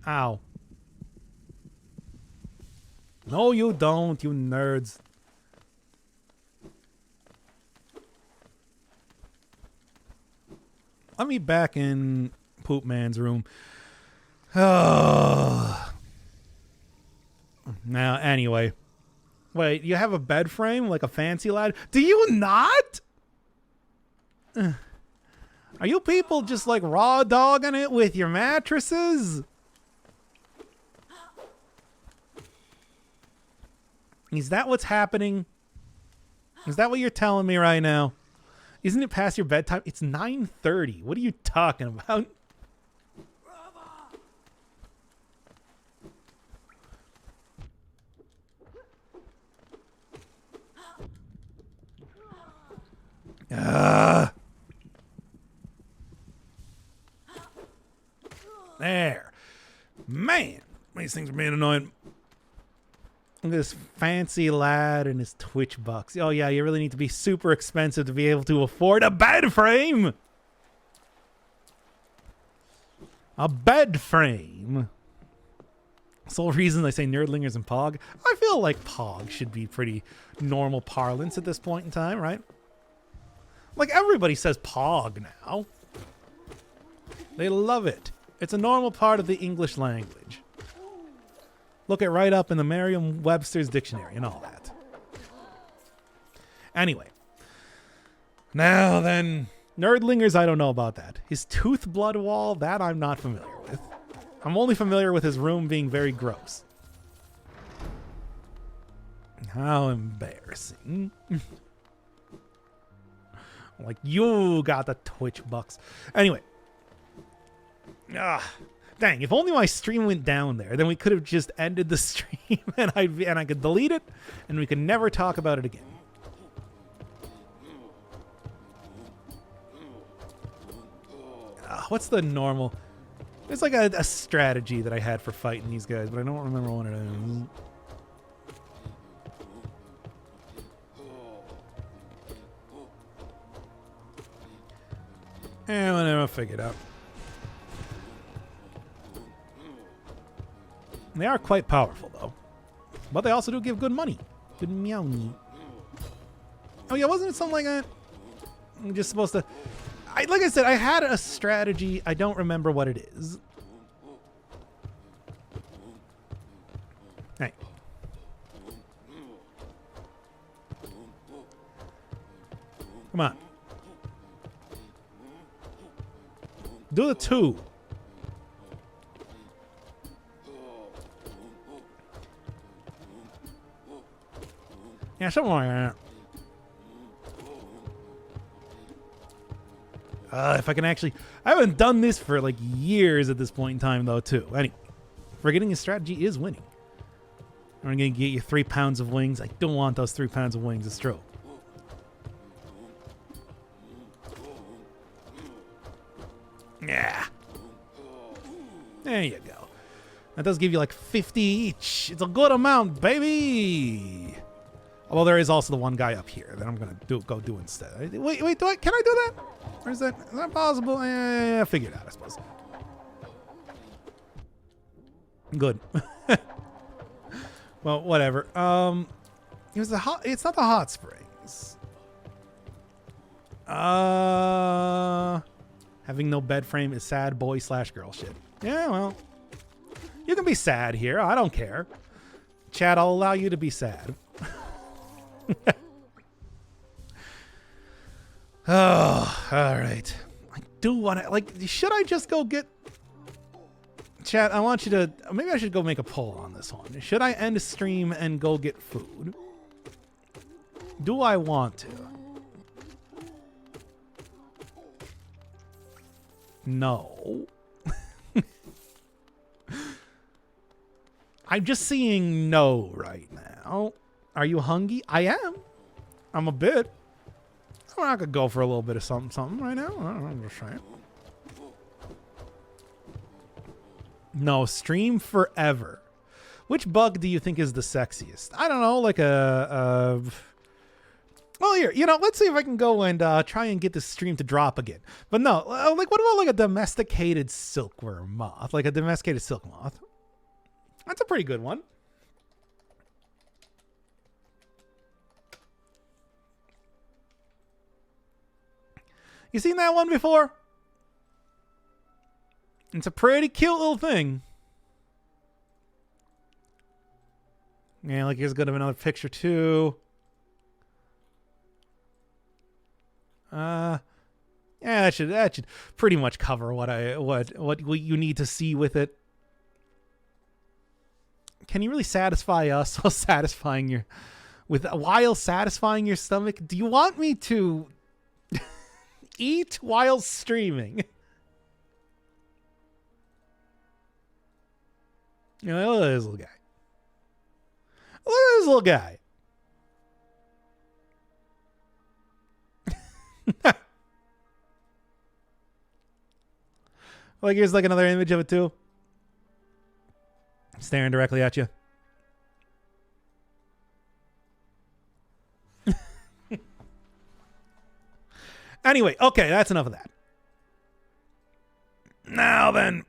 Speaker 1: Ow. No, you don't, you nerds. Let me back in Poop Man's room. Now, anyway. Wait, you have a bed frame like a fancy lad? Do you not? Are you people just like raw dogging it with your mattresses? Is that what's happening? Is that what you're telling me right now? Isn't it past your bedtime? It's 9:30. What are you talking about? There. Man, these things are being annoying. Look at this fancy lad and his Twitch bucks. Oh yeah, you really need to be super expensive to be able to afford a bed frame. A bed frame. Sole reason I say nerdlingers and pog. I feel like pog should be pretty normal parlance at this point in time, right? Like everybody says pog now. They love it. It's a normal part of the English language. Look it right up in the Merriam-Webster's dictionary and all that. Anyway. Now then, nerdlingers, I don't know about that. His tooth blood wall, that I'm not familiar with. I'm only familiar with his room being very gross. How embarrassing. Like, you got the Twitch bucks. Anyway. Dang, if only my stream went down there, then we could have just ended the stream and I could delete it and we could never talk about it again. What's the normal... There's like a strategy that I had for fighting these guys, but I don't remember what it is. And I'll figure it out. They are quite powerful, though. But they also do give good money. Good meow. Oh, yeah, wasn't it something like that? I'm just supposed to... like I said, I had a strategy. I don't remember what it is. Hey. Come on. Do the 2. Yeah, something like that. If I can actually... I haven't done this for like years at this point in time, though, too. Anyway, forgetting a strategy is winning. I'm going to get you 3 pounds of wings. I don't want those 3 pounds of wings. It's true. Yeah. There you go. That does give you like 50 each. It's a good amount, baby. Although there is also the one guy up here that I'm going to go do instead. Wait, can I do that? Or is that possible? Yeah, figure it out, I suppose. Good. Well, whatever. It's not the hot springs. Having no bed frame is sad boy / girl shit. Yeah, well. You can be sad here. I don't care. Chat, I'll allow you to be sad. Oh, all right. I do want to, like, should I just go get... Chat, I want you to... Maybe I should go make a poll on this one. Should I end a stream and go get food? Do I want to? No. I'm just seeing no right now. Are you hungry? I am. I'm a bit. I could go for a little bit of something right now. I'm just saying. No, stream forever. Which bug do you think is the sexiest? I don't know, like a well, here, let's see if I can go and try and get this stream to drop again. But no, like, what about like a domesticated silkworm moth? Like a domesticated silk moth. That's a pretty good one. You seen that one before? It's a pretty cute little thing. Yeah, like here's good of another picture too. Yeah, that should pretty much cover what you need to see with it. Can you really satisfy us while satisfying your stomach? Do you want me to eat while streaming? Look at this little guy. Look at this little guy. Like, here's like another image of it too. Staring directly at you. Anyway, okay, that's enough of that. Now then.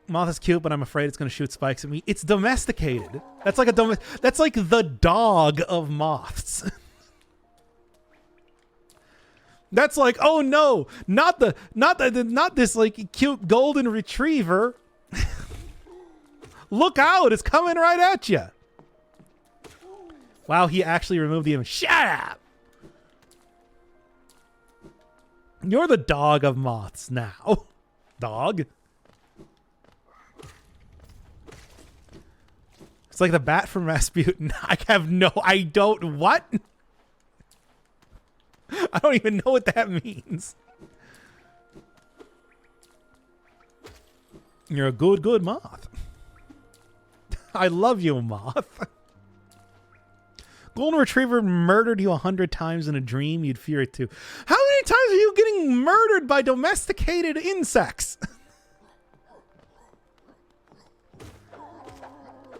Speaker 1: Moth is cute, but I'm afraid it's going to shoot spikes at me. It's domesticated. That's like that's like the dog of moths. That's like, oh no, not this like cute golden retriever. Look out, it's coming right at you. Wow, he actually removed the image. Shut up. You're the dog of moths now. Dog. It's like the bat from Rasputin. I don't, what? I don't even know what that means. You're a good moth. I love you, moth. Golden Retriever murdered you 100 times in a dream, you'd fear it too. How many times are you getting murdered by domesticated insects?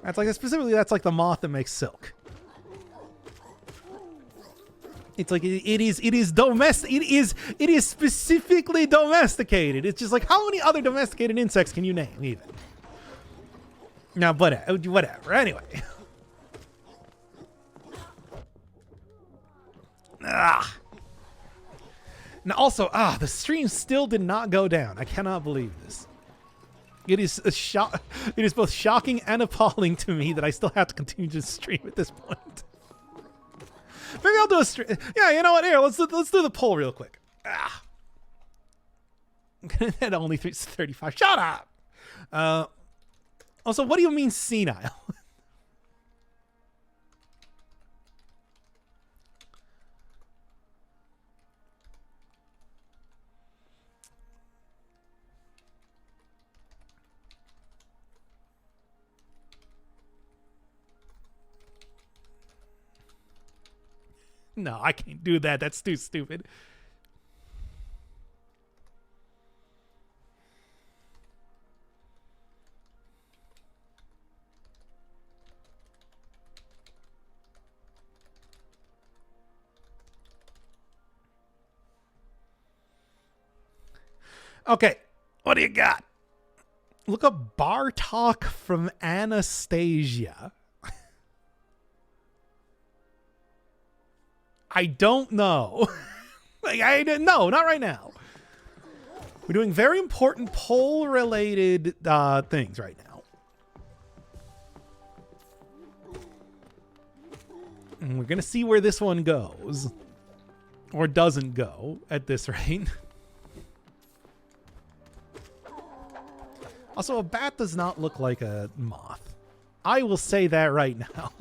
Speaker 1: That's like, specifically, that's like the moth that makes silk. It's like it is domestic. It is specifically domesticated. It's just like, how many other domesticated insects can you name even? Now, whatever. Anyway. Now also, the stream still did not go down. I cannot believe this. It is it is both shocking and appalling to me that I still have to continue to stream at this point. Maybe I'll do a stream. Yeah, you know what? Here, let's do the poll real quick. At only 35. Shut up. Also, what do you mean senile? No, I can't do that. That's too stupid. Okay, what do you got? Look up Bartok from Anastasia. I don't know. No, not right now. We're doing very important poll-related things right now. And we're going to see where this one goes. Or doesn't go at this rate. Also, a bat does not look like a moth. I will say that right now.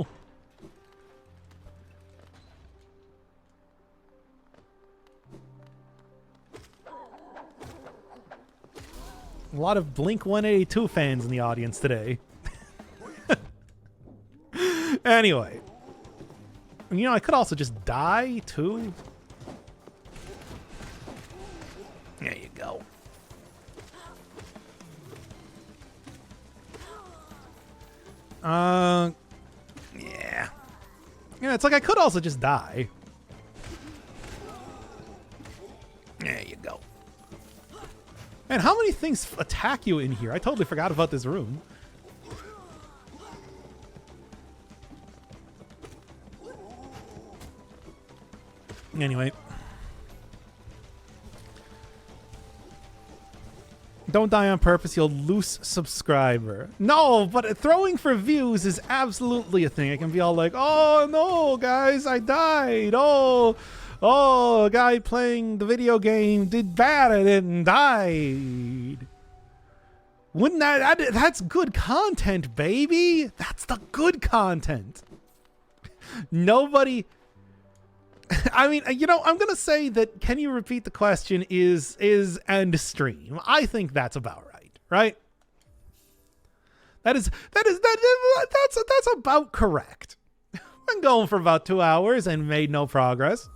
Speaker 1: A lot of Blink-182 fans in the audience today. Anyway. You know, I could also just die, too. There you go. Yeah. Yeah, it's like I could also just die. There you go. Man, how many things attack you in here? I totally forgot about this room. Anyway. Don't die on purpose, you'll lose subscriber. No, but throwing for views is absolutely a thing. I can be all like, oh no, guys, I died. Oh, a guy playing the video game did bad at it and died. Wouldn't that's good content, baby. That's the good content. Nobody... I mean, you know, I'm gonna say that. Can you repeat the question? Is end stream? I think that's about right. That's about correct. Been going for about 2 hours and made no progress.